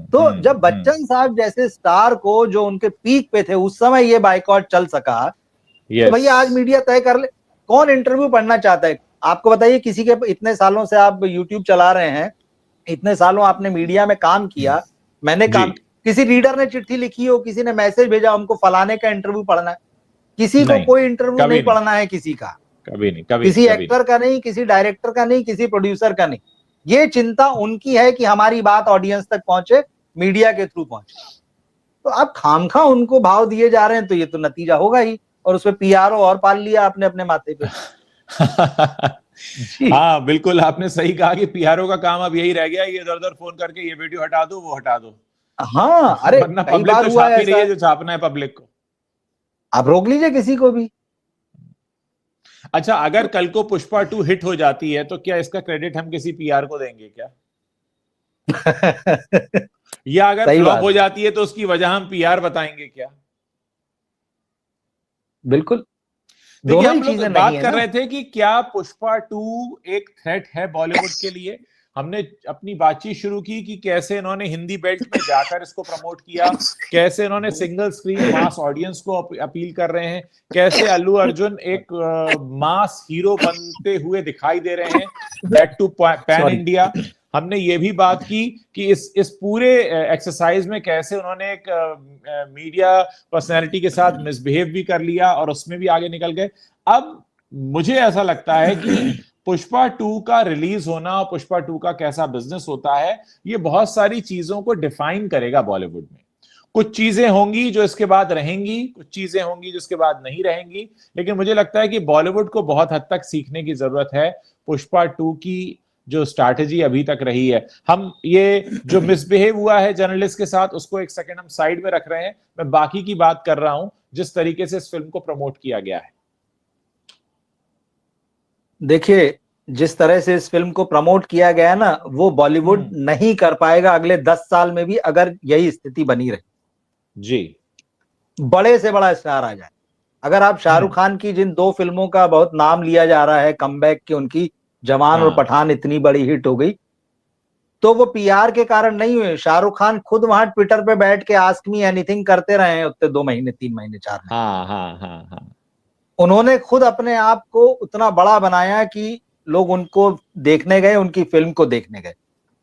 तो जब बच्चन साहब जैसे स्टार को, जो उनके पीक पे थे उस समय, ये बाइकॉट चल सका, तो यस। भैया आज मीडिया तय कर ले। कौन इंटरव्यू पढ़ना चाहता है? आपको बताइए, किसी के इतने सालों से आप यूट्यूब चला रहे हैं, इतने सालों आपने मीडिया में काम किया, मैंने जी। काम, किसी रीडर ने चिट्ठी लिखी हो, किसी ने मैसेज भेजा हमको फलाने का इंटरव्यू पढ़ना है? किसी को नहीं, कोई इंटरव्यू कभी नहीं नहीं, पढ़ना है किसी का, कभी नहीं, कभी नहीं, किसी कभी नहीं। एक्टर का नहीं, किसी डायरेक्टर का नहीं, किसी प्रोड्यूसर का नहीं। ये चिंता उनकी है कि हमारी बात ऑडियंस तक पहुंचे, मीडिया के थ्रू पहुंचे। तो आप खामखा उनको भाव दिए जा रहे हैं तो ये तो नतीजा होगा ही, और उसमें पीआरओ और पाल लिया आपने अपने माथे पे। जी हाँ बिल्कुल, आपने सही कहा कि पीआरओ का काम अब यही रह गया, ये इधर उधर फोन करके ये वीडियो हटा दो, वो हटा दो। हाँ, अरे वरना कई पब्लिक बार तो हुआ छाप है ही रही ऐसा, है जो छापना है पब्लिक को। आप रोक लीजिए किसी को भी। अच्छा, अगर कल को पुष्पा 2 हिट हो जाती है तो क्या इसका क्रेडिट हम किसी पीआर को देंगे क्या? या अगर सही फ्लॉप बात हो है, जाती है तो उसकी वजह हम पीआर बताएंगे क्या? बिल्कुल। देखिए, दोनों ही हम लोग चीजें नहीं बात है कर ना। रहे थे कि क्या पुष्पा 2 एक थ्रेट है बॉलीवुड के लिए। हमने अपनी बातचीत शुरू की कि कैसे इन्होंने हिंदी बेल्ट में जाकर इसको प्रमोट किया, कैसे इन्होंने सिंगल स्क्रीन मास ऑडियंस को अपील कर रहे हैं, कैसे अल्लू अर्जुन एक मास हीरो बनते हुए दिखाई दे रहे हैं, that too pan sorry. India. हमने ये भी बात की कि इस पूरे एक्सरसाइज में कैसे उन्होंने एक मीडिया पर्सनैलिटी के साथ मिसबिहेव भी कर लिया और उसमें भी आगे निकल गए। अब मुझे ऐसा लगता है कि पुष्पा 2 का रिलीज होना और पुष्पा 2 का कैसा बिजनेस होता है, ये बहुत सारी चीजों को डिफाइन करेगा बॉलीवुड में। कुछ चीजें होंगी जो इसके बाद रहेंगी, कुछ चीजें होंगी जो इसके बाद नहीं रहेंगी, लेकिन मुझे लगता है कि बॉलीवुड को बहुत हद तक सीखने की जरूरत है पुष्पा 2 की जो स्ट्रैटेजी अभी तक रही है। हम ये जो मिसबिहेव हुआ है जर्नलिस्ट के साथ, उसको एक सेकंड हम साइड में रख रहे हैं, मैं बाकी की बात कर रहा हूं, जिस तरीके से इस फिल्म को प्रमोट किया गया है। देखिए, जिस तरह से इस फिल्म को प्रमोट किया गया है ना, वो बॉलीवुड नहीं कर पाएगा अगले 10 साल में भी, अगर यही स्थिति बनी रही। जी। बड़े से बड़ा स्टार आ जाए। अगर आप शाहरुख खान की जिन 2 फिल्मों का बहुत नाम लिया जा रहा है कमबैक की, उनकी जवान और हाँ पठान इतनी बड़ी हिट हो गई, तो वो पीआर के कारण नहीं हुए। शाहरुख खान खुद वहां ट्विटर पे बैठ के आस्क मी एनीथिंग करते रहे हैं उतने 2 महीने, 3 महीने, 4 महीने। हाँ हाँ हाँ हाँ। उन्होंने खुद अपने आप को उतना बड़ा बनाया कि लोग उनको देखने गए, उनकी फिल्म को देखने गए।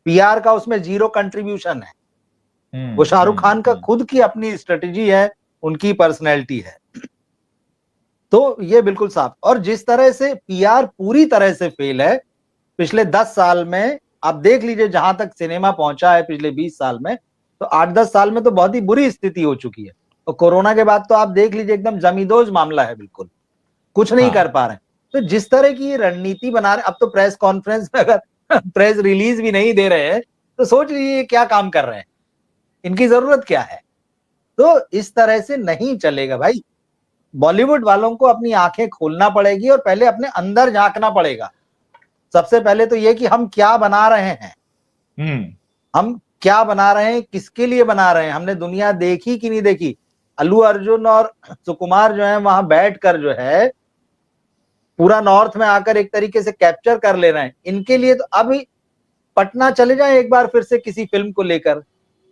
पीआर का उसमें 0 कंट्रीब्यूशन है। वो शाहरुख खान का खुद की अपनी स्ट्रेटेजी है, उनकी पर्सनैलिटी है। तो ये बिल्कुल साफ। और जिस तरह से पीआर पूरी तरह से फेल है पिछले 10 साल में, आप देख लीजिए जहां तक सिनेमा पहुंचा है पिछले 20 साल में, तो 8-10 साल में तो बहुत ही बुरी स्थिति हो चुकी है। और कोरोना के बाद तो आप देख लीजिए एकदम जमींदोज मामला है, बिल्कुल कुछ नहीं कर पा रहे हैं। तो जिस तरह की रणनीति बना रहे, अब तो प्रेस कॉन्फ्रेंस में अगर प्रेस रिलीज भी नहीं दे रहे हैं तो सोच लीजिए क्या काम कर रहे हैं, इनकी जरूरत क्या है। तो इस तरह से नहीं चलेगा भाई। बॉलीवुड वालों को अपनी आंखें खोलना पड़ेगी और पहले अपने अंदर झांकना पड़ेगा। सबसे पहले तो ये कि हम क्या बना रहे हैं, हम क्या बना रहे हैं, किसके लिए बना रहे हैं, हमने दुनिया देखी कि नहीं देखी। अल्लू अर्जुन और सुकुमार जो है वहां बैठकर जो है पूरा नॉर्थ में आकर एक तरीके से कैप्चर कर ले रहे हैं। इनके लिए तो अभी पटना चले जाएं एक बार फिर से किसी फिल्म को लेकर,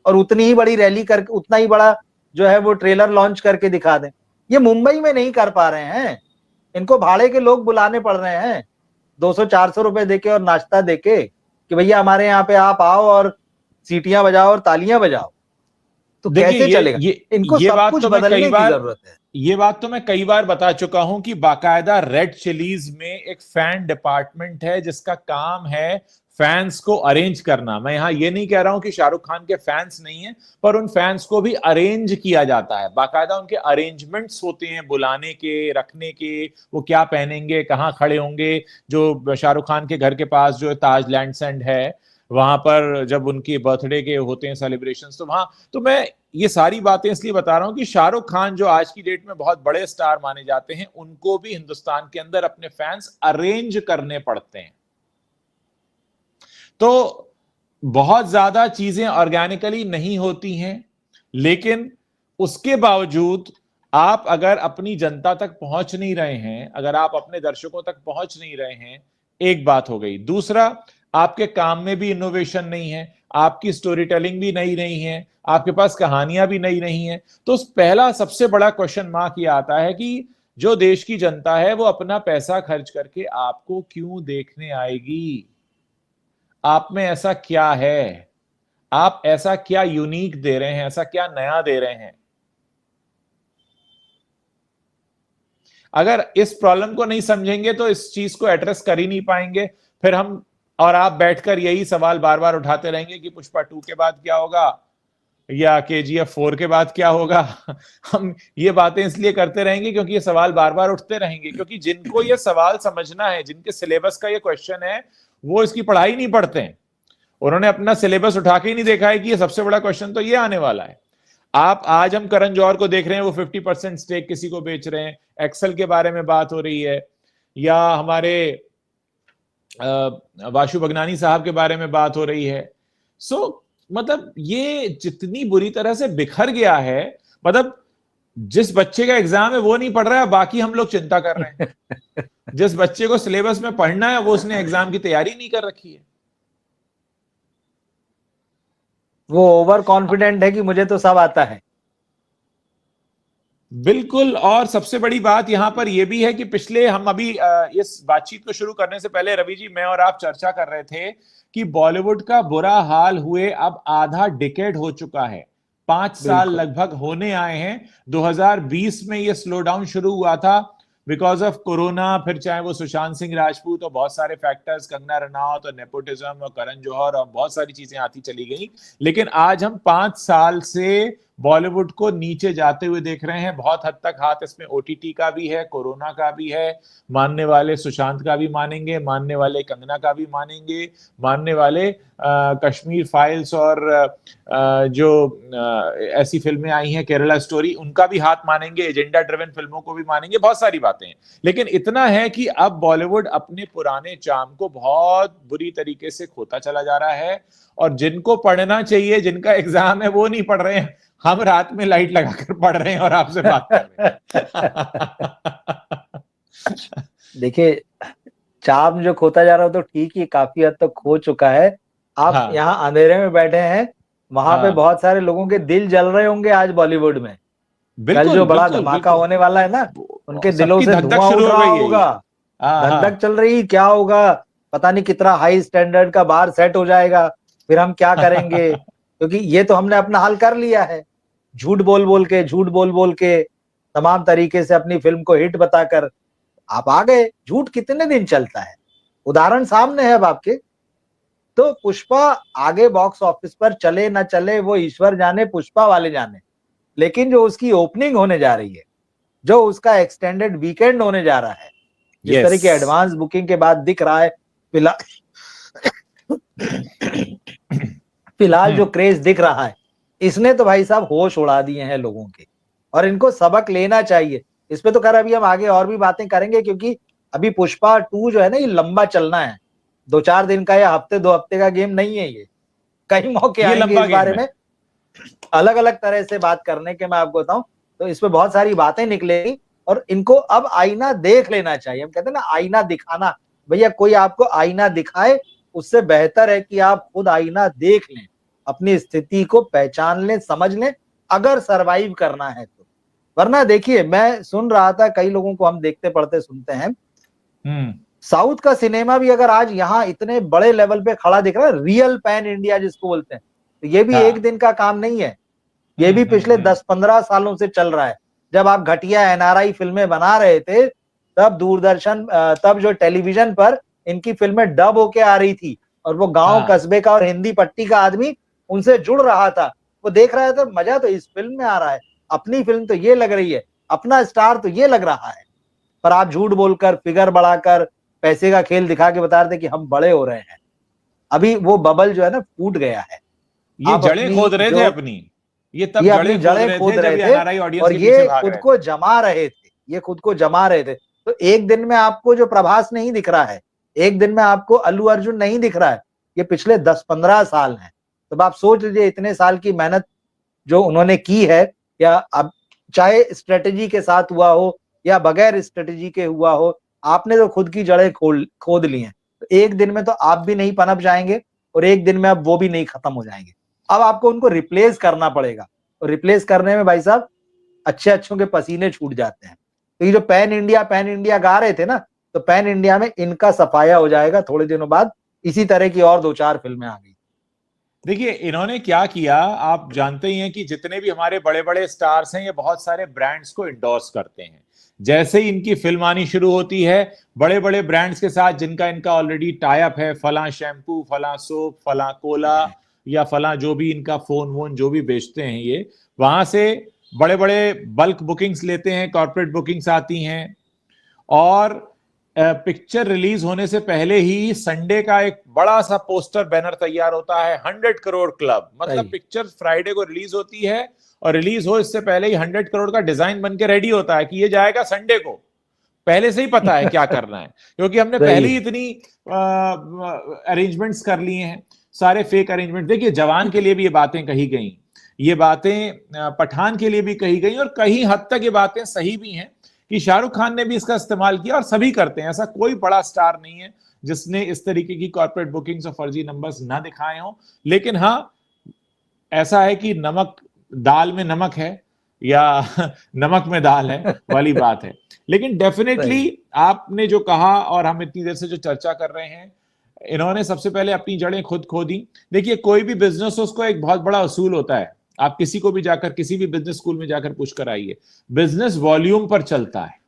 और उतनी ही बड़ी रैली करके, उतना ही बड़ा जो है वो ट्रेलर लॉन्च करके दिखा दें। ये मुंबई में नहीं कर पा रहे हैं, इनको भाड़े के लोग बुलाने पड़ रहे हैं 200-400 रुपए देके और नाश्ता देके कि भैया हमारे यहाँ पे आप आओ और सीटियां बजाओ और तालियां बजाओ। तो कैसे चलेगा? इनको ये सब बात कुछ तो मैं बदलने कई की बार जरूरत है। ये बात तो मैं कई बार बता चुका हूं कि बाकायदा रेड चिलीज में एक फैन डिपार्टमेंट है जिसका काम है फैंस को अरेंज करना। मैं यहां ये नहीं कह रहा हूं कि शाहरुख खान के फैंस नहीं है, पर उन फैंस को भी अरेंज किया जाता है, बाकायदा उनके अरेंजमेंट्स होते हैं बुलाने के, रखने के, वो क्या पहनेंगे, कहां खड़े होंगे। जो शाहरुख खान के घर के पास जो ताज लैंडसेंड है, वहां पर जब उनकी बर्थडे के होते हैं सेलिब्रेशन, तो वहां, तो मैं ये सारी बातें इसलिए बता रहा हूं कि शाहरुख खान जो आज की डेट में बहुत बड़े स्टार माने जाते हैं, उनको भी हिंदुस्तान के अंदर अपने फैंस अरेंज करने पड़ते हैं। तो बहुत ज्यादा चीजें ऑर्गेनिकली नहीं होती हैं, लेकिन उसके बावजूद आप अगर अपनी जनता तक पहुंच नहीं रहे हैं, अगर आप अपने दर्शकों तक पहुंच नहीं रहे हैं, एक बात हो गई। दूसरा, आपके काम में भी इनोवेशन नहीं है, आपकी स्टोरी टेलिंग भी नई नहीं है, आपके पास कहानियां भी नई नहीं है। तो पहला सबसे बड़ा क्वेश्चन मार्क ये आता है कि जो देश की जनता है वो अपना पैसा खर्च करके आपको क्यों देखने आएगी? आप में ऐसा क्या है? आप ऐसा क्या यूनिक दे रहे हैं? ऐसा क्या नया दे रहे हैं? अगर इस प्रॉब्लम को नहीं समझेंगे तो इस चीज को एड्रेस कर ही नहीं पाएंगे। फिर हम और आप बैठकर यही सवाल बार बार उठाते रहेंगे कि पुष्पा 2 के बाद क्या होगा या KGF 4 के बाद क्या होगा। हम ये बातें इसलिए करते रहेंगे क्योंकि ये सवाल बार बार उठते रहेंगे, क्योंकि जिनको ये सवाल समझना है, जिनके सिलेबस का ये क्वेश्चन है, वो इसकी पढ़ाई नहीं पढ़ते हैं। उन्होंने अपना सिलेबस उठा के ही नहीं देखा है कि ये सबसे बड़ा क्वेश्चन तो ये आने वाला है। आप आज हम करण जौहर को देख रहे हैं, वो 50% स्टेक किसी को बेच रहे हैं, एक्सेल के बारे में बात हो रही है, या हमारे वाशु भगनानी साहब के बारे में बात हो रही है। मतलब ये जितनी बुरी तरह से बिखर गया है, मतलब जिस बच्चे का एग्जाम है वो नहीं पढ़ रहा है, बाकी हम लोग चिंता कर रहे हैं। जिस बच्चे को सिलेबस में पढ़ना है वो उसने एग्जाम की तैयारी नहीं कर रखी है। वो ओवर कॉन्फिडेंट है कि मुझे तो सब आता है। बिल्कुल। और सबसे बड़ी बात यहां पर यह भी है कि पिछले, हम अभी इस बातचीत को शुरू करने से पहले रवि जी, मैं और आप चर्चा कर रहे थे कि बॉलीवुड का बुरा हाल हुए अब आधा डिकेड हो चुका है, 5 साल लगभग होने आए हैं। 2020 में यह स्लो डाउन शुरू हुआ था बिकॉज ऑफ कोरोना, फिर चाहे वो सुशांत सिंह राजपूत और बहुत सारे फैक्टर्स, कंगना रनौत और नेपोटिज्म और करण जौहर और बहुत सारी चीजें आती चली गई। लेकिन आज हम 5 साल से बॉलीवुड को नीचे जाते हुए देख रहे हैं। बहुत हद तक हाथ इसमें OTT का भी है, कोरोना का भी है। मानने वाले सुशांत का भी मानेंगे, मानने वाले कंगना का भी मानेंगे, मानने वाले कश्मीर फाइल्स और जो ऐसी फिल्में आई हैं, केरला स्टोरी, उनका भी हाथ मानेंगे, एजेंडा ड्रिवन फिल्मों को भी मानेंगे, बहुत सारी बातें हैं। लेकिन इतना है कि अब बॉलीवुड अपने पुराने चार्म को बहुत बुरी तरीके से खोता चला जा रहा है, और जिनको पढ़ना चाहिए, जिनका एग्जाम है, वो नहीं पढ़ रहे हैं। हम रात में लाइट लगाकर पढ़ रहे हैं और आपसे बात कर रहे हैं। देखिए, चार्म जो खोता जा रहा है तो ठीक ही, काफी हद तक खो चुका है। आप हाँ, यहाँ अंधेरे में बैठे हैं, वहां पे बहुत सारे लोगों के दिल जल रहे होंगे आज बॉलीवुड में। कल जो बड़ा धमाका होने वाला है ना, उनके दिलों से धुआं उठ रहा होगा, धक धक चल रही, क्या होगा पता नहीं, कितना हाई स्टैंडर्ड का बार सेट हो जाएगा, फिर हम क्या करेंगे। क्योंकि ये तो हमने अपना हल कर लिया है, झूठ बोल के तमाम तरीके से अपनी फिल्म को हिट बताकर आप आ गए। झूठ कितने दिन चलता है, उदाहरण सामने है अब आपके। तो पुष्पा आगे बॉक्स ऑफिस पर चले ना चले वो ईश्वर जाने, पुष्पा वाले जाने, लेकिन जो उसकी ओपनिंग होने जा रही है, जो उसका एक्सटेंडेड वीकेंड होने जा रहा है, जिस तरह की एडवांस बुकिंग के बाद दिख रहा है, फिलहाल जो क्रेज दिख रहा है, इसने तो भाई साहब होश उड़ा दिए हैं लोगों के, और इनको सबक लेना चाहिए। इस पे तो खैर अभी हम आगे और भी बातें करेंगे, क्योंकि अभी पुष्पा 2 जो है ना, ये लंबा चलना है, 2-4 दिन का या हफ्ते 2 हफ्ते का गेम नहीं है ये। कई मौके आएंगे इस बारे में अलग अलग तरह से बात करने के, मैं आपको बताऊं तो इस पे बहुत सारी बातें निकलेगी, और इनको अब आईना देख लेना चाहिए। हम कहते हैं ना आईना दिखाना, भैया कोई आपको आईना दिखाए, उससे बेहतर है कि आप खुद आईना देख लें, अपनी स्थिति को पहचान लें, समझ लें, अगर सरवाइव करना है तो। वरना देखिए, मैं सुन रहा था, कई लोगों को हम देखते पढ़ते सुनते हैं, साउथ का सिनेमा भी अगर आज यहाँ इतने बड़े लेवल पे खड़ा दिख रहा है, रियल पैन इंडिया जिसको बोलते हैं, तो ये भी एक दिन का काम नहीं है। ये भी पिछले 10-15 सालों से चल रहा है। जब आप घटिया एनआरआई फिल्में बना रहे थे, तब दूरदर्शन, तब जो टेलीविजन पर इनकी फिल्में डब होके आ रही थी, और वो गांव कस्बे का और हिंदी पट्टी का आदमी उनसे जुड़ रहा था, वो देख रहा था मजा तो इस फिल्म में आ रहा है, अपनी फिल्म तो ये लग रही है, अपना स्टार तो ये लग रहा है। पर आप झूठ बोलकर, फिगर बढ़ाकर, पैसे का खेल दिखा के बता रहे थे कि हम बड़े हो रहे हैं। अभी वो बबल जो है ना फूट गया है। ये जड़ें खोद रहे थे अपनी, ये तब अपनी जड़ें खोद रहे थे और ये खुद को जमा रहे थे, ये खुद को जमा रहे थे। तो एक दिन में आपको जो प्रभास नहीं दिख रहा है, एक दिन में आपको अल्लू अर्जुन नहीं दिख रहा है, ये पिछले 10-15 साल हैं। तो आप सोच लीजिए इतने साल की मेहनत जो उन्होंने की है, या अब चाहे स्ट्रेटेजी के साथ हुआ हो या बगैर स्ट्रेटेजी के हुआ हो, आपने तो खुद की जड़ें खोद ली हैं। तो एक दिन में तो आप भी नहीं पनप जाएंगे और एक दिन में अब वो भी नहीं खत्म हो जाएंगे। अब आपको उनको रिप्लेस करना पड़ेगा, और रिप्लेस करने में भाई साहब अच्छे अच्छों के पसीने छूट जाते हैं। तो ये जो पैन इंडिया गा रहे थे ना, तो पैन इंडिया में इनका सफाया हो जाएगा थोड़े दिनों बाद। इसी तरह की और 2-4 फिल्में आ गई। देखिए इन्होंने क्या किया, आप जानते ही हैं कि जितने भी हमारे बड़े बड़े स्टार्स हैं ये बहुत सारे ब्रांड्स को इंडोर्स करते हैं। जैसे ही इनकी फिल्म आनी शुरू होती है, बड़े बड़े ब्रांड्स के साथ जिनका इनका ऑलरेडी टाई अप है, फला शैम्पू, फला सोप, फला कोला, या फला जो भी इनका फोन वोन जो भी बेचते हैं, ये वहां से बड़े बड़े बल्क बुकिंग्स लेते हैं, कॉर्पोरेट बुकिंग्स आती हैं। और पिक्चर रिलीज होने से पहले ही संडे का एक बड़ा सा पोस्टर बैनर तैयार होता है, 100 करोड़ क्लब। मतलब पिक्चर फ्राइडे को रिलीज होती है और रिलीज हो इससे पहले ही 100 करोड़ का डिजाइन बन के रेडी होता है कि ये जाएगा संडे को। पहले से ही पता है क्या करना है, क्योंकि हमने पहले ही इतनी अरेंजमेंट्स कर लिए हैं, सारे फेक अरेंजमेंट। देखिए जवान के लिए भी ये बातें कही गई, ये बातें पठान के लिए भी कही गई, और कहीं हद तक ये बातें सही भी हैं कि शाहरुख खान ने भी इसका इस्तेमाल किया, और सभी करते हैं। ऐसा कोई बड़ा स्टार नहीं है जिसने इस तरीके की कॉर्पोरेट बुकिंग्स और फर्जी नंबर्स ना दिखाए हों। लेकिन हाँ, ऐसा है कि नमक दाल में नमक है या नमक में दाल है वाली बात है। लेकिन डेफिनेटली आपने जो कहा, और हम इतनी देर से जो चर्चा कर रहे हैं, इन्होंने सबसे पहले अपनी जड़ें खुद खोदी। देखिए कोई भी बिजनेस हो, उसको एक बहुत बड़ा असूल होता है। आप किसी को भी जाकर, किसी भी बिजनेस स्कूल में जाकर पूछ कर आइए, बिजनेस वॉल्यूम पर चलता है।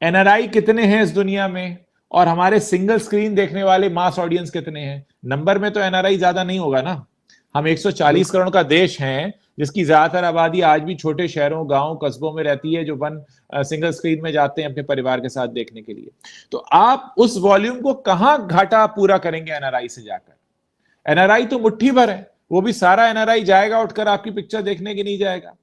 एनआरआई कितने हैं इस दुनिया में, और हमारे सिंगल स्क्रीन देखने वाले मास ऑडियंस कितने हैं? नंबर में तो एनआरआई ज्यादा नहीं होगा ना। हम 140 करोड़ का देश हैं, जिसकी ज्यादातर आबादी आज भी छोटे शहरों, गांव, कस्बों में रहती है, जो सिंगल स्क्रीन में जाते हैं अपने परिवार के साथ देखने के लिए। तो आप उस वॉल्यूम को कहां घाटा पूरा करेंगे एनआरआई से जाकर? एनआरआई तो मुट्ठी भर है, वो भी सारा एनआरआई जाएगा उठकर आपकी पिक्चर देखने के नहीं जाएगा।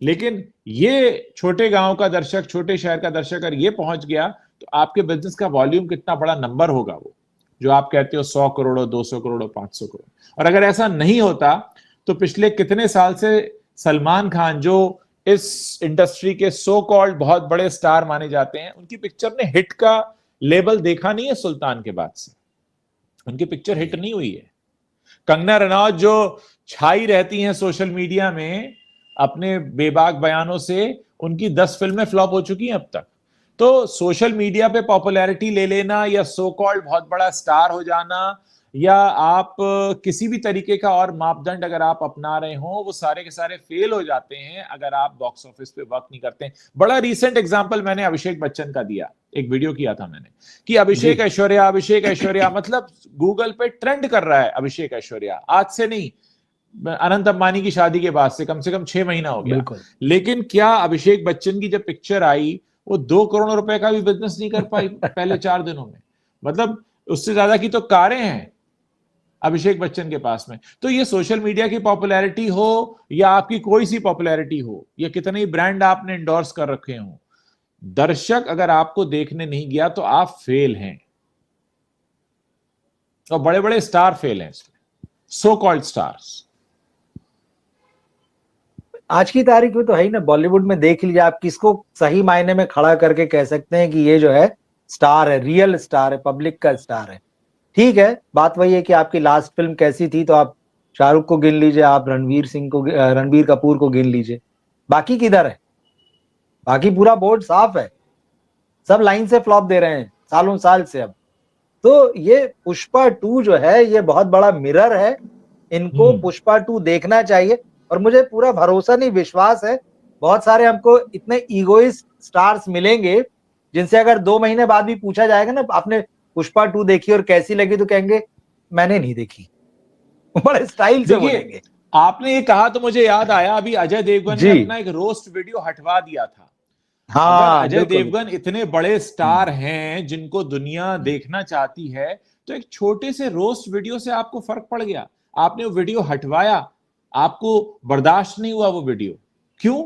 लेकिन ये छोटे गांव का दर्शक, छोटे शहर का दर्शक अगर ये पहुंच गया, तो आपके बिजनेस का वॉल्यूम कितना बड़ा नंबर होगा, वो जो आप कहते हो 100 करोड़, 200 करोड़, 500 करोड़। और अगर ऐसा नहीं होता तो पिछले कितने साल से सलमान खान, जो इस इंडस्ट्री के सो कॉल्ड बहुत बड़े स्टार माने जाते हैं, उनकी पिक्चर ने हिट का लेवल देखा नहीं है सुल्तान के बाद से। उनकी पिक्चर हिट नहीं हुई है। कंगना रनौत जो छाई रहती हैं सोशल मीडिया में अपने बेबाक बयानों से, उनकी 10 फिल्में फ्लॉप हो चुकी हैं अब तक। तो सोशल मीडिया पे पॉपुलैरिटी ले लेना, या सो कॉल्ड बहुत बड़ा स्टार हो जाना, या आप किसी भी तरीके का और मापदंड अगर आप अपना रहे हो, वो सारे के सारे फेल हो जाते हैं अगर आप बॉक्स ऑफिस पे वर्क नहीं करते हैं। बड़ा रीसेंट एग्जांपल मैंने अभिषेक बच्चन का दिया, एक वीडियो किया था मैंने कि अभिषेक ऐश्वर्या मतलब गूगल पे ट्रेंड कर रहा है अभिषेक ऐश्वर्या, आज से नहीं, अनंत अंबानी की शादी के बाद से कम 6 महीना हो गया। लेकिन क्या अभिषेक बच्चन की जब पिक्चर आई, वो 2 करोड़ रुपए का भी बिजनेस नहीं कर पाई पहले 4 दिनों में। मतलब उससे ज्यादा की तो कारें हैं अभिषेक बच्चन के पास में। तो ये सोशल मीडिया की पॉपुलैरिटी हो या आपकी कोई सी पॉपुलैरिटी हो, या कितने ही ब्रांड आपने इंडोर्स कर रखे हो, दर्शक अगर आपको देखने नहीं गया तो आप फेल हैं। और बड़े बड़े स्टार फेल हैं इसमें, सो कॉल्ड स्टार्स। आज की तारीख में तो है ही ना, बॉलीवुड में देख लीजिए आप, किसको सही मायने में खड़ा करके कह सकते हैं कि ये जो है स्टार है, रियल स्टार है, पब्लिक का स्टार है। ठीक है, बात वही है कि आपकी लास्ट फिल्म कैसी थी, तो आप शाहरुख को गिन लीजिए, आप रणबीर कपूर को गिन लीजिए, बाकी किधर है? बाकी पूरा बोर्ड साफ है, सब लाइन से फ्लॉप दे रहे हैं सालों साल से अब। तो ये पुष्पा 2 जो है, ये बहुत बड़ा मिरर है इनको पुष्पा 2 देखना चाहिए। और मुझे पूरा भरोसा नहीं, विश्वास है, बहुत सारे हमको इतने ईगोइस्ट स्टार्स मिलेंगे जिनसे अगर 2 महीने बाद भी पूछा जाएगा ना आपने पुष्पा 2 देखी और कैसी लगी, तो कहेंगे मैंने नहीं देखी। बड़े स्टाइल से देखिए, बोलेंगे। आपने ये कहा तो मुझे याद आया, अभी अजय देवगन ने जी अपना एक रोस्ट वीडियो हटवा दिया था। अगर हाँ अजय बिल्कुल। देवगन इतने बड़े स्टार हैं जिनको दुनिया देखना चाहती है, तो एक छोटे से रोस्ट वीडियो से आपको फर्क पड़ गया, आपने वो वीडियो हटवाया, आपको बर्दाश्त नहीं हुआ वो वीडियो। क्यों?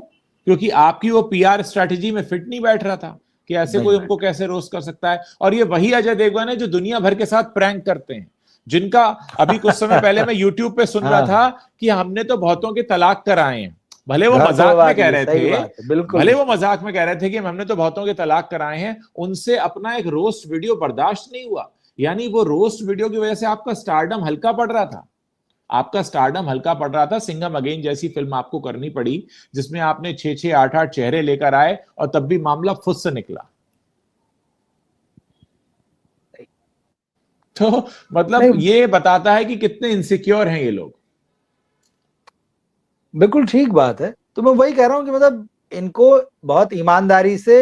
क्योंकि आपकी वो पीआर स्ट्रेटेजी में फिट नहीं बैठ रहा था कि ऐसे कोई हमको कैसे रोस्ट कर सकता है। और ये वही अजय देवगन है जो दुनिया भर के साथ प्रैंक करते हैं, जिनका अभी कुछ समय पहले मैं यूट्यूब पे सुन रहा हाँ था कि हमने तो बहुतों के तलाक कराए हैं। भले वो घर मजाक में तुड़वा कह दिए, रहे सही थे, बात है, बिल्कुल। भले वो मजाक में कह रहे थे कि हमने तो बहुतों के तलाक कराए हैं, उनसे अपना एक रोस्ट वीडियो बर्दाश्त नहीं हुआ। यानी वो रोस्ट वीडियो की वजह से आपका स्टारडम हल्का पड़ रहा था, आपका स्टारडम हल्का पड़ रहा था। सिंघम अगेन जैसी फिल्म आपको करनी पड़ी जिसमें आपने 6-6, 8-8 चेहरे लेकर आए और तब भी मामला फुस से निकला। तो मतलब नहीं ये बताता है कि कितने इनसिक्योर हैं ये लोग। बिल्कुल ठीक बात है। तो मैं वही कह रहा हूं कि मतलब इनको बहुत ईमानदारी से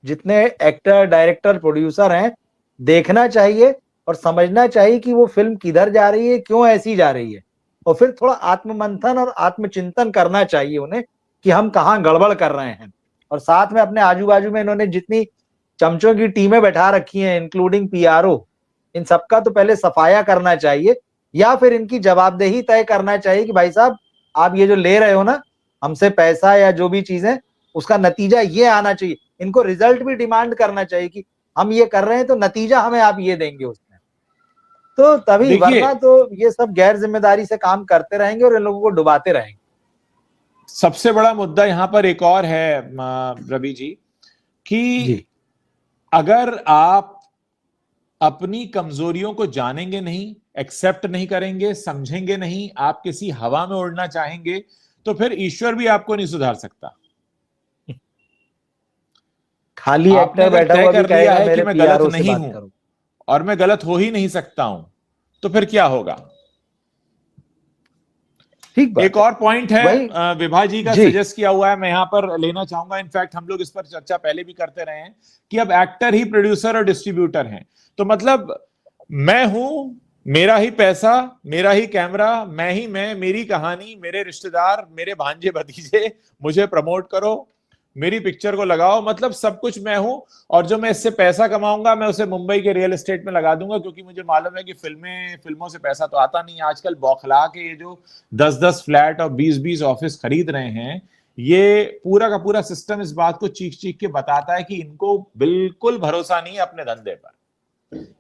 जितने एक्टर, डायरेक्टर, प्रोड्यूसर हैं देखना चाहिए और समझना चाहिए कि वो फिल्म किधर जा रही है, क्यों ऐसी जा रही है, और फिर थोड़ा आत्ममंथन और आत्मचिंतन करना चाहिए उन्हें कि हम कहाँ गड़बड़ कर रहे हैं। और साथ में अपने आजू बाजू में इन्होंने जितनी चमचों की टीमें बैठा रखी हैं इंक्लूडिंग पीआरओ, इन सबका तो पहले सफाया करना चाहिए, या फिर इनकी जवाबदेही तय करना चाहिए कि भाई साहब आप ये जो ले रहे हो ना हमसे पैसा या जो भी चीजें, उसका नतीजा ये आना चाहिए। इनको रिजल्ट भी डिमांड करना चाहिए कि हम ये कर रहे हैं तो नतीजा हमें आप ये देंगे उसमें, तो तभी, देखिए, वरना तो ये सब गैर जिम्मेदारी से काम करते रहेंगे और इन लोगों को डुबाते रहेंगे। सबसे बड़ा मुद्दा यहां पर एक और है रवि जी, कि जी अगर आप अपनी कमजोरियों को जानेंगे नहीं, एक्सेप्ट नहीं करेंगे, समझेंगे नहीं, आप किसी हवा में उड़ना चाहेंगे, तो फिर ईश्वर भी आपको नहीं सुधार सकता। खाली आपने एक्टर अगर बैठा तय हुआ भी कर लिया कहेगा है कि मेरे मैं गलत पीआरओ से नहीं बात हूं करो। और मैं गलत हो ही नहीं सकता हूं, तो फिर क्या होगा? ठीक बात एक है। और पॉइंट वही है विभा जी का जी सजेस्ट किया हुआ है, मैं यहां पर लेना चाहूंगा। इनफैक्ट हम लोग इस पर चर्चा पहले भी करते रहे हैं कि अब एक्टर ही प्रोड्यूसर और डिस्ट्रीब्यूटर हैं। तो मतलब मैं हूं, मेरा ही पैसा, मेरा ही कैमरा, मैं, मेरी कहानी, मेरे रिश्तेदार, मेरे भांजे भतीजे, मुझे प्रमोट करो, मेरी पिक्चर को लगाओ, मतलब सब कुछ मैं हूं। और जो मैं इससे पैसा कमाऊंगा मैं उसे मुंबई के रियल एस्टेट में लगा दूंगा, क्योंकि मुझे मालूम है कि फिल्मों से पैसा तो आता नहीं। आजकल बौखला के ये जो 10-10 फ्लैट और 20-20 ऑफिस खरीद रहे हैं, ये पूरा का पूरा सिस्टम इस बात को चीख चीख के बताता है कि इनको बिल्कुल भरोसा नहीं है अपने धंधे पर।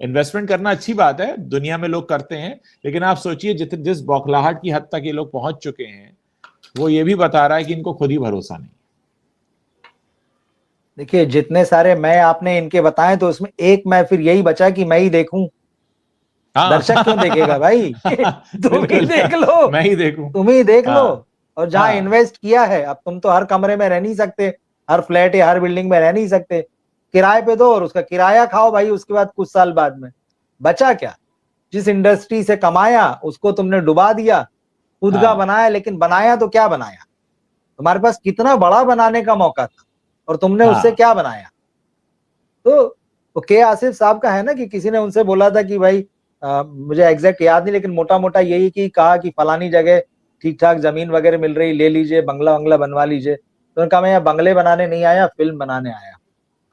इन्वेस्टमेंट करना अच्छी बात है, दुनिया में लोग करते हैं, लेकिन आप सोचिए जिस बौखलाहट की हद तक ये लोग पहुंच चुके हैं, वो ये भी बता रहा है कि इनको खुद ही भरोसा नहीं। देखिए, जितने सारे मैं आपने इनके बताए तो उसमें एक मैं फिर यही बचा कि मैं ही देखूं। दर्शक क्यों देखेगा हाँ भाई? तुम ही बिल्कुल, देख लो, मैं ही देखूं। तुम ही देख लो। हाँ और जहां हाँ इन्वेस्ट किया है, अब तुम तो हर कमरे में रह नहीं सकते, हर फ्लैट या हर बिल्डिंग में रह नहीं सकते, किराए पे दो और उसका किराया खाओ भाई। उसके बाद कुछ साल बाद में बचा क्या? जिस इंडस्ट्री से कमाया उसको तुमने डुबा दिया, खुद का हाँ बनाया, लेकिन बनाया तो क्या बनाया? तुम्हारे पास कितना बड़ा बनाने का मौका था और तुमने उससे हाँ क्या बनाया? तो के आसिफ साहब का है ना कि किसी ने उनसे बोला था कि भाई मुझे एग्जैक्ट याद नहीं, लेकिन मोटा मोटा यही कि कहा कि फलानी जगह ठीक ठाक जमीन वगैरह मिल रही, ले लीजिए, बंगला वंगला बनवा लीजिए। तो उन्होंने कहा मैं यहाँ बंगले बनाने नहीं आया, फिल्म बनाने आया।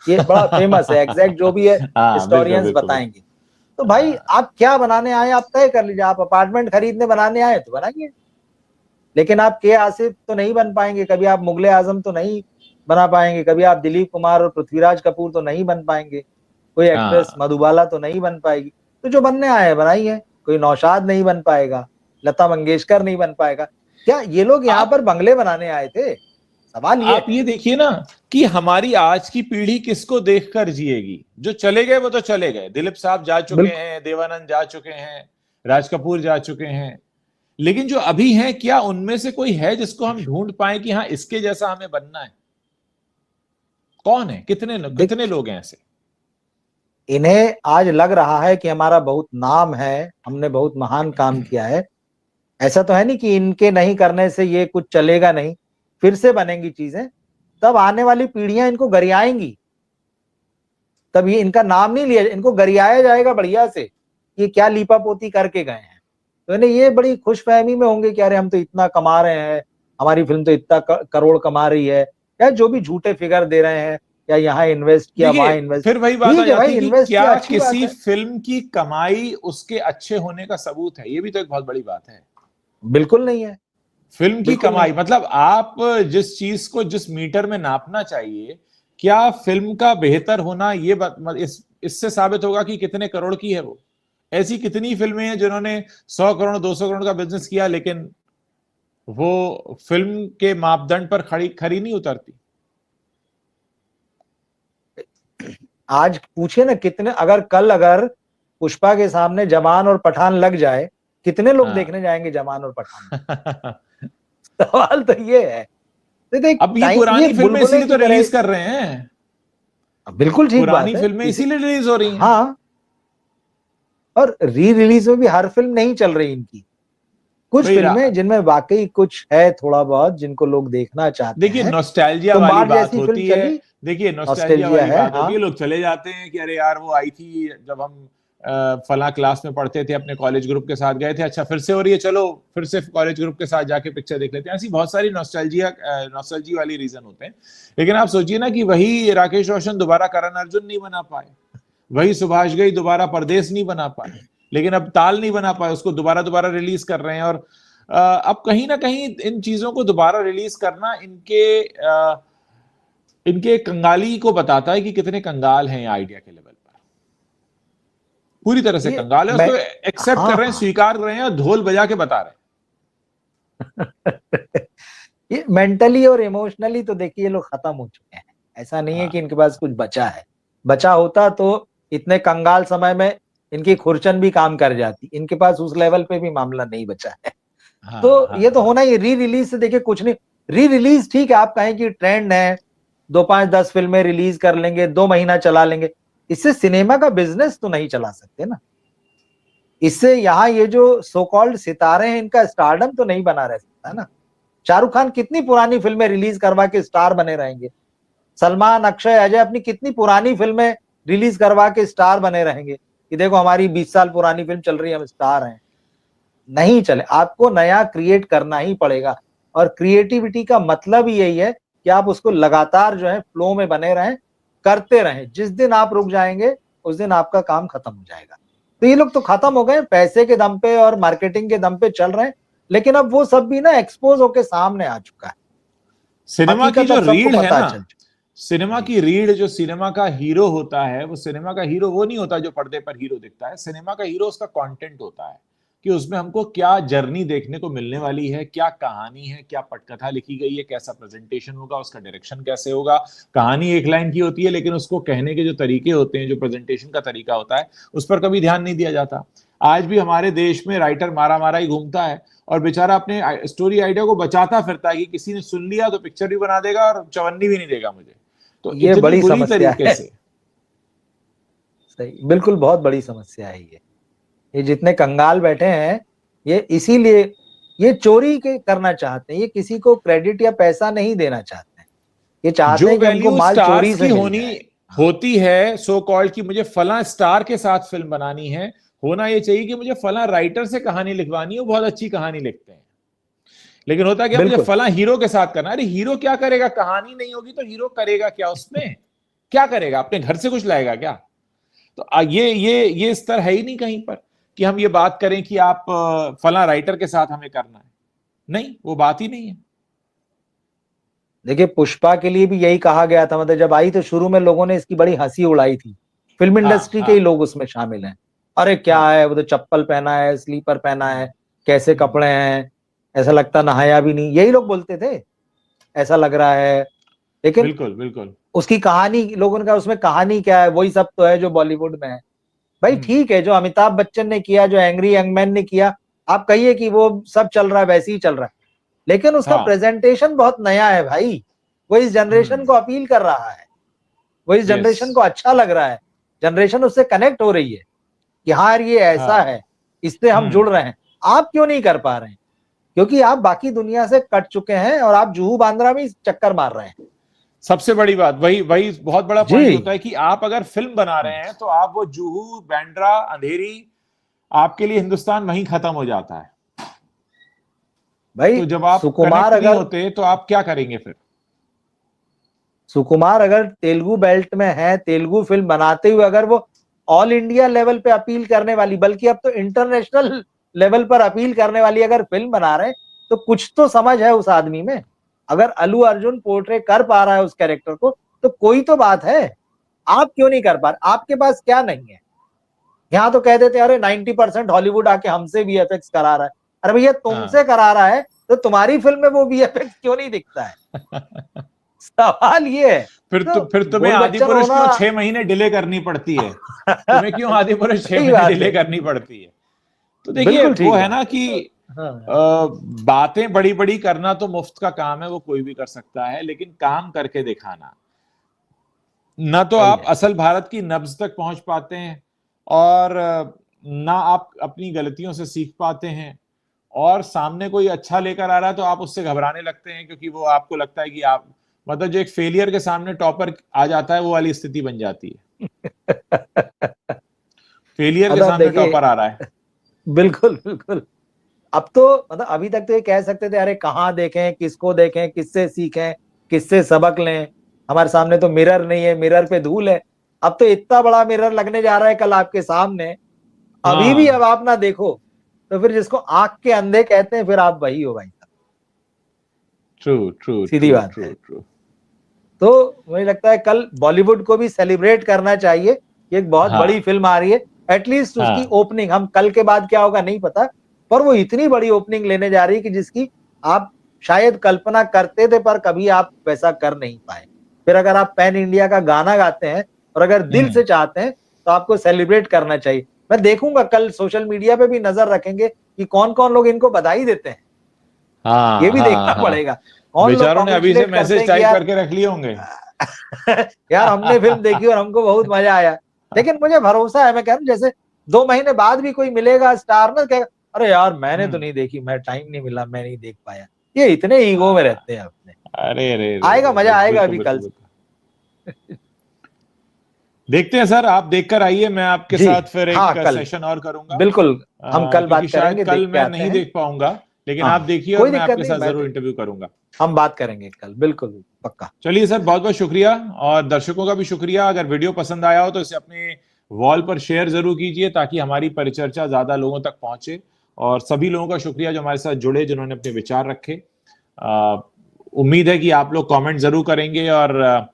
ये बड़ा फेमस है, एग्जैक्ट जो भी है हाँ बिल्कुल हिस्टोरियंस बिल्कुल बिल्कुल। बताएंगे। तो भाई आप क्या बनाने आए, आप तय कर लीजिए। आप अपार्टमेंट खरीदने बनाने आए तो बनाइए, लेकिन आप के आसिफ तो नहीं बन पाएंगे कभी, आप मुगले आजम तो नहीं बना पाएंगे कभी, आप दिलीप कुमार और पृथ्वीराज कपूर तो नहीं बन पाएंगे, कोई एक्ट्रेस हाँ मधुबाला तो नहीं बन पाएगी। तो जो बनने आए हैं बनाइए। कोई नौशाद नहीं बन पाएगा, लता मंगेशकर नहीं बन पाएगा। क्या ये लोग यहाँ आप पर बंगले बनाने आए थे? सवाल ये आप है। ये देखिए ना कि हमारी आज की पीढ़ी किसको देखकर जिएगी। जो चले गए वो तो चले गए, दिलीप साहब जा चुके बिल्कुल। हैं, देवानंद जा चुके हैं, राज कपूर जा चुके हैं, लेकिन जो अभी हैं, क्या उनमें से कोई है जिसको हम ढूंढ पाए कि हाँ इसके जैसा हमें बनना है? कौन है? कितने देख, कितने लोग हैं ऐसे? इन्हें आज लग रहा है कि हमारा बहुत नाम है, हमने बहुत महान काम किया है, ऐसा तो है नहीं कि इनके नहीं करने से ये कुछ चलेगा नहीं, फिर से बनेंगी चीजें, तब आने वाली पीढ़ियां इनको गरियाएंगी, तब ये इनका नाम नहीं लिया, इनको गरियाया जाएगा बढ़िया से, ये क्या लीपापोती करके गए हैं। तो इन्हें ये बड़ी खुशफहमी में होंगे कि अरे हम तो इतना कमा रहे हैं, हमारी फिल्म तो इतना करोड़ कमा रही है, या जो भी झूठे फिगर दे रहे हैं, या यहाँ इन्वेस्ट किया वहां देखिए इन्वेस्ट, फिर वही बात आ ठीक है भाई, जाती है कि इन्वेस्ट क्या किया अच्छी बात किसी है। फिल्म की कमाई उसके अच्छे होने का सबूत है, ये भी तो एक बहुत बड़ी बात है। बिल्कुल नहीं है, फिल्म की बिल्कुल कमाई नहीं। मतलब आप जिस चीज को जिस मीटर में नापना चाहिए, क्या फिल्म का बेहतर होना ये इससे साबित होगा कि कितने करोड़ की है वो। ऐसी कितनी फिल्में हैं जिन्होंने 100 करोड़ 200 करोड़ का बिजनेस किया, लेकिन वो फिल्म के मापदंड पर खरी नहीं उतरती। आज पूछे ना कितने, अगर पुष्पा के सामने जवान और पठान लग जाए, कितने लोग हाँ। देखने जाएंगे जवान और पठान? सवाल तो ये है। तो देख अब ये टाइम, ये पुरानी फिल्में बुलबुले इसीलिए तो की रिलीज तरह, कर रहे हैं। बिल्कुल ठीक बात पुरानी है, फिल्में इसी, इसीलिए रिलीज हो रही हैं। हाँ, और री रिलीज में भी हर फिल्म नहीं चल रही इनकी, कुछ भाई फिल्में जिनमें वाकई कुछ है थोड़ा बहुत, जिनको लोग देखना चाहते देखिए हैं। नॉस्टैल्जिया वाली तुम्बाड़ बात जैसी फिल्म होती है। चली, देखिए नॉस्टैल्जिया ऑस्ट्रेलिया वाली है, बात होती है, हाँ। लोग चले जाते हैं कि अरे यार वो आई थी जब हम फला क्लास में पढ़ते थे, अपने कॉलेज ग्रुप के साथ गए थे, अच्छा फिर से हो रही है, चलो फिर से कॉलेज ग्रुप के साथ जाके पिक्चर देख लेते हैं। ऐसी बहुत सारी नॉस्टैल्जी वाली रीजन होते हैं। लेकिन आप सोचिए ना कि वही राकेश रोशन दोबारा करण अर्जुन नहीं बना पाए, वही सुभाष घई दोबारा परदेश नहीं बना पाए, लेकिन अब ताल नहीं बना पाए, उसको दोबारा दोबारा रिलीज कर रहे हैं। और अब कहीं ना कहीं इन चीजों को दोबारा रिलीज करना इनके कंगाली को बताता है कि कितने कंगाल हैं आइडिया के लेवल पर। पूरी तरह से ये कंगाल है, मैं, उसको एक्सेप्ट कर हाँ रहे हैं, हाँ। स्वीकार कर रहे हैं और ढोल बजा के बता रहे ये मेंटली और इमोशनली तो देखिए ये लोग खत्म हो चुके हैं, ऐसा नहीं हैं। है कि हाँ इनके पास कुछ बचा है। बचा होता तो इतने कंगाल समय में इनकी खुरचन भी काम कर जाती, इनके पास उस लेवल पे भी मामला नहीं बचा है। हाँ तो हाँ ये तो हाँ। होना ही, री रिलीज से देखिए कुछ नहीं। री रिलीज ठीक है, आप कहें कि ट्रेंड है, 2 5 10 फिल्में रिलीज कर लेंगे, 2 महीना चला लेंगे, इससे सिनेमा का बिजनेस तो नहीं चला सकते ना। इससे यहाँ ये जो सो कॉल्ड सितारे हैं, इनका स्टारडम तो नहीं बना रह सकता है ना। शाहरुख खान कितनी पुरानी फिल्में रिलीज करवा के स्टार बने रहेंगे, सलमान अक्षय अजय अपनी कितनी पुरानी फिल्में रिलीज करवा के स्टार बने रहेंगे कि देखो हमारी 20 साल पुरानी फिल्म चल रही है, हम स्टार हैं। नहीं चले, आपको नया क्रिएट करना ही पड़ेगा। और क्रिएटिविटी का मतलब ही यही है कि आप उसको लगातार जो है फ्लो में बने रहें, करते रहें। जिस दिन आप रुक जाएंगे उस दिन आपका काम खत्म हो जाएगा। तो ये लोग तो खत्म हो गए, पैसे के दम पे और मार्केटिंग के दम पे चल रहे हैं, लेकिन अब वो सब भी ना एक्सपोज होके सामने आ चुका है। सिनेमा की हकीकत जो अब सबको रीढ़ है पता ना, चल चुका सिनेमा जी। की रीढ़, जो सिनेमा का हीरो होता है, वो सिनेमा का हीरो वो नहीं होता जो पर्दे पर हीरो दिखता है। सिनेमा का हीरो उसका कंटेंट होता है कि उसमें हमको क्या जर्नी देखने को मिलने वाली है, क्या कहानी है, क्या पटकथा लिखी गई है, कैसा प्रेजेंटेशन होगा, उसका डायरेक्शन कैसे होगा। कहानी एक लाइन की होती है, लेकिन उसको कहने के जो तरीके होते हैं, जो प्रेजेंटेशन का तरीका होता है, उस पर कभी ध्यान नहीं दिया जाता। आज भी हमारे देश में राइटर मारा मारा ही घूमता है और बेचारा अपने स्टोरी आइडिया को बचाता फिरता है कि किसी ने सुन लिया तो पिक्चर भी बना देगा और चवन्नी भी नहीं देगा मुझे। तो ये इतनी बड़ी बुरी समस्या तरीके है। से। सही, बिल्कुल बहुत बड़ी समस्या है ये जितने कंगाल बैठे हैं, ये इसीलिए ये चोरी के करना चाहते हैं, ये किसी को क्रेडिट या पैसा नहीं देना चाहते हैं, ये चाहते जो हैं कि हमको वैल्यू माल चोरी स्टार्स की से मिल होनी जाए। हाँ, होती है, सो कॉल्ड की मुझे फला स्टार के साथ फिल्म बनानी है, होना ये चाहिए कि मुझे फला राइटर से कहानी लिखवानी है, वो बहुत अच्छी कहानी लिखते हैं। लेकिन होता क्या, मुझे बिल्कुल। फला हीरो के साथ करना। अरे हीरो क्या करेगा, कहानी नहीं होगी तो हीरो करेगा क्या उसमें? क्या करेगा, अपने घर से कुछ लाएगा क्या? तो ये स्तर है ही नहीं कहीं पर कि हम ये बात करें कि आप फला राइटर के साथ हमें करना है। नहीं, वो बात ही नहीं है। देखिए पुष्पा के लिए भी यही कहा गया था, मतलब जब आई तो शुरू में लोगों ने इसकी बड़ी हंसी उड़ाई थी, फिल्म हाँ इंडस्ट्री के ही हाँ लोग उसमें शामिल हैं। अरे क्या हाँ। है, वो तो चप्पल पहना है, स्लीपर पहना है, कैसे हम्म, कपड़े हैं, ऐसा लगता नहाया भी नहीं, यही लोग बोलते थे, ऐसा लग रहा है। लेकिन बिल्कुल बिल्कुल। उसकी कहानी, लोगों ने कहा उसमें कहानी क्या है, वही सब तो है जो बॉलीवुड में है। भाई हम्म, ठीक है, जो अमिताभ बच्चन ने किया, जो एंग्री यंग मैन ने किया, आप कहिए कि वो सब चल रहा है, वैसे ही चल रहा है, लेकिन उसका हाँ। प्रेजेंटेशन बहुत नया है भाई। वो इस जनरेशन को अपील कर रहा है, वो इस यस। जनरेशन को अच्छा लग रहा है, जनरेशन उससे कनेक्ट हो रही है कि हाँ यार ये ऐसा हाँ। है, इससे हम जुड़ रहे हैं। आप क्यों नहीं कर पा रहे हैं? क्योंकि आप बाकी दुनिया से कट चुके हैं और आप जुहू बांद्रा में चक्कर मार रहे हैं। सबसे बड़ी बात वही वही बहुत बड़ा जी। पॉइंट होता है कि आप अगर फिल्म बना रहे हैं तो आप वो जुहू, बांद्रा, अंधेरी, आपके लिए हिंदुस्तान वहीं खत्म हो जाता है। भाई तो जब आप सुकुमार कनेक्ट नहीं अगर होते तो आप क्या करेंगे फिर? सुकुमार अगर तेलुगु बेल्ट में है, तेलुगु फिल्म बनाते हुए अगर वो ऑल इंडिया लेवल पे अपील करने वाली, बल्कि अब तो इंटरनेशनल लेवल पर अपील करने वाली अगर फिल्म बना रहे हैं, तो कुछ तो समझ है उस आदमी में। अगर अल्लू अर्जुन पोर्ट्रे कर पा रहा है उस कैरेक्टर को, तो कोई तो बात है। आप क्यों नहीं कर पा रहे? आपके पास क्या नहीं है? यहाँ तो कह देते अरे 90% हॉलीवुड आके हमसे वीएफएक्स करा रहा है। अरे भैया तुमसे करा रहा है तो तुम्हारी फिल्म में वो वीएफएक्स क्यों नहीं दिखता है? सवाल ये है। फिर तुम्हें आदि पुरुष क्यों 6 महीने डिले करनी पड़ती है? तुम्हें क्यों आदि पुरुष 6 महीने डिले करनी पड़ती है? तो देखिए वो है ना कि बातें बड़ी बड़ी करना तो मुफ्त का काम है, वो कोई भी कर सकता है, लेकिन काम करके दिखाना, ना तो आप असल भारत की नब्ज तक पहुंच पाते हैं और ना आप अपनी गलतियों से सीख पाते हैं, और सामने कोई अच्छा लेकर आ रहा है तो आप उससे घबराने लगते हैं, क्योंकि वो आपको लगता है कि आप मतलब जो एक फेलियर के सामने टॉपर आ जाता है वो वाली स्थिति बन जाती है। फेलियर के सामने टॉपर आ रहा है। बिल्कुल बिल्कुल। अब तो मतलब अभी तक तो ये कह सकते थे अरे कहाँ देखें, किसको देखें, किससे सीखें, किससे सबक लें, हमारे सामने तो मिरर नहीं है, मिरर पे धूल है। अब तो इतना बड़ा मिरर लगने जा रहा है कल आपके सामने, अभी भी अब आप ना देखो तो फिर जिसको आंख के अंधे कहते हैं फिर आप वही हो भाई। ट्रू ट्रू, सीधी बात है। तो मुझे लगता है कल बॉलीवुड को भी सेलिब्रेट करना चाहिए, एक बहुत बड़ी फिल्म आ रही है, एटलीस्ट उसकी ओपनिंग, हम कल के बाद क्या होगा नहीं पता, पर वो इतनी बड़ी ओपनिंग लेने जा रही है कि जिसकी आप शायद कल्पना करते थे पर कभी आप वैसा कर नहीं पाए। फिर अगर आप पैन इंडिया का गाना गाते हैं और अगर दिल से चाहते हैं तो आपको सेलिब्रेट करना चाहिए। मैं देखूंगा कल सोशल मीडिया पे भी नजर रखेंगे कि कौन कौन लोग इनको बधाई देते हैं। ये भी देखना पड़ेगा। कौन लोग बेचारों ने अभी से मैसेज टाइप करके रख लिए होंगे। यार हमने फिल्म देखी और हमको बहुत मजा आया। लेकिन मुझे भरोसा है, मैं कह रहा हूँ जैसे 2 महीने बाद भी कोई मिलेगा स्टार ना कहेगा अरे यार मैंने तो नहीं देखी, मैं टाइम नहीं मिला, मैं नहीं देख पाया। ये इतने ईगो में रहते हैं अपने। अरे आएगा मजा आएगा अभी कल। देखते हैं सर, आप देखकर आइए, मैं आपके साथ फिर एक सेशन और करूंगा। बिल्कुल हम कल बात करेंगे। कल मैं नहीं देख पाऊंगा, लेकिन आप देखिए और मैं आपके साथ जरूर इंटरव्यू करूंगा। हम बात करेंगे कल, बिल्कुल पक्का। चलिए सर, बहुत बहुत शुक्रिया, और दर्शकों का भी शुक्रिया। अगर वीडियो पसंद आया हो तो इसे अपने वॉल पर शेयर जरूर कीजिए ताकि हमारी परिचर्चा ज्यादा लोगों तक पहुंचे। और सभी लोगों का शुक्रिया जो हमारे साथ जुड़े, जिन्होंने अपने विचार रखे। उम्मीद है कि आप लोग कमेंट जरूर करेंगे, और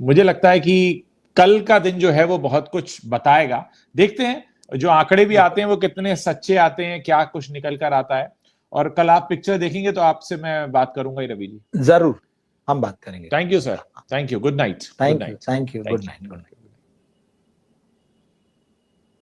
मुझे लगता है कि कल का दिन जो है वो बहुत कुछ बताएगा। देखते हैं जो आंकड़े भी आते हैं वो कितने सच्चे आते हैं, क्या कुछ निकल कर आता है। और कल आप पिक्चर देखेंगे तो आपसे मैं बात करूंगा ही रवि जी। जरूर हम बात करेंगे। Thank you sir, thank you, good night. Thank you, good night.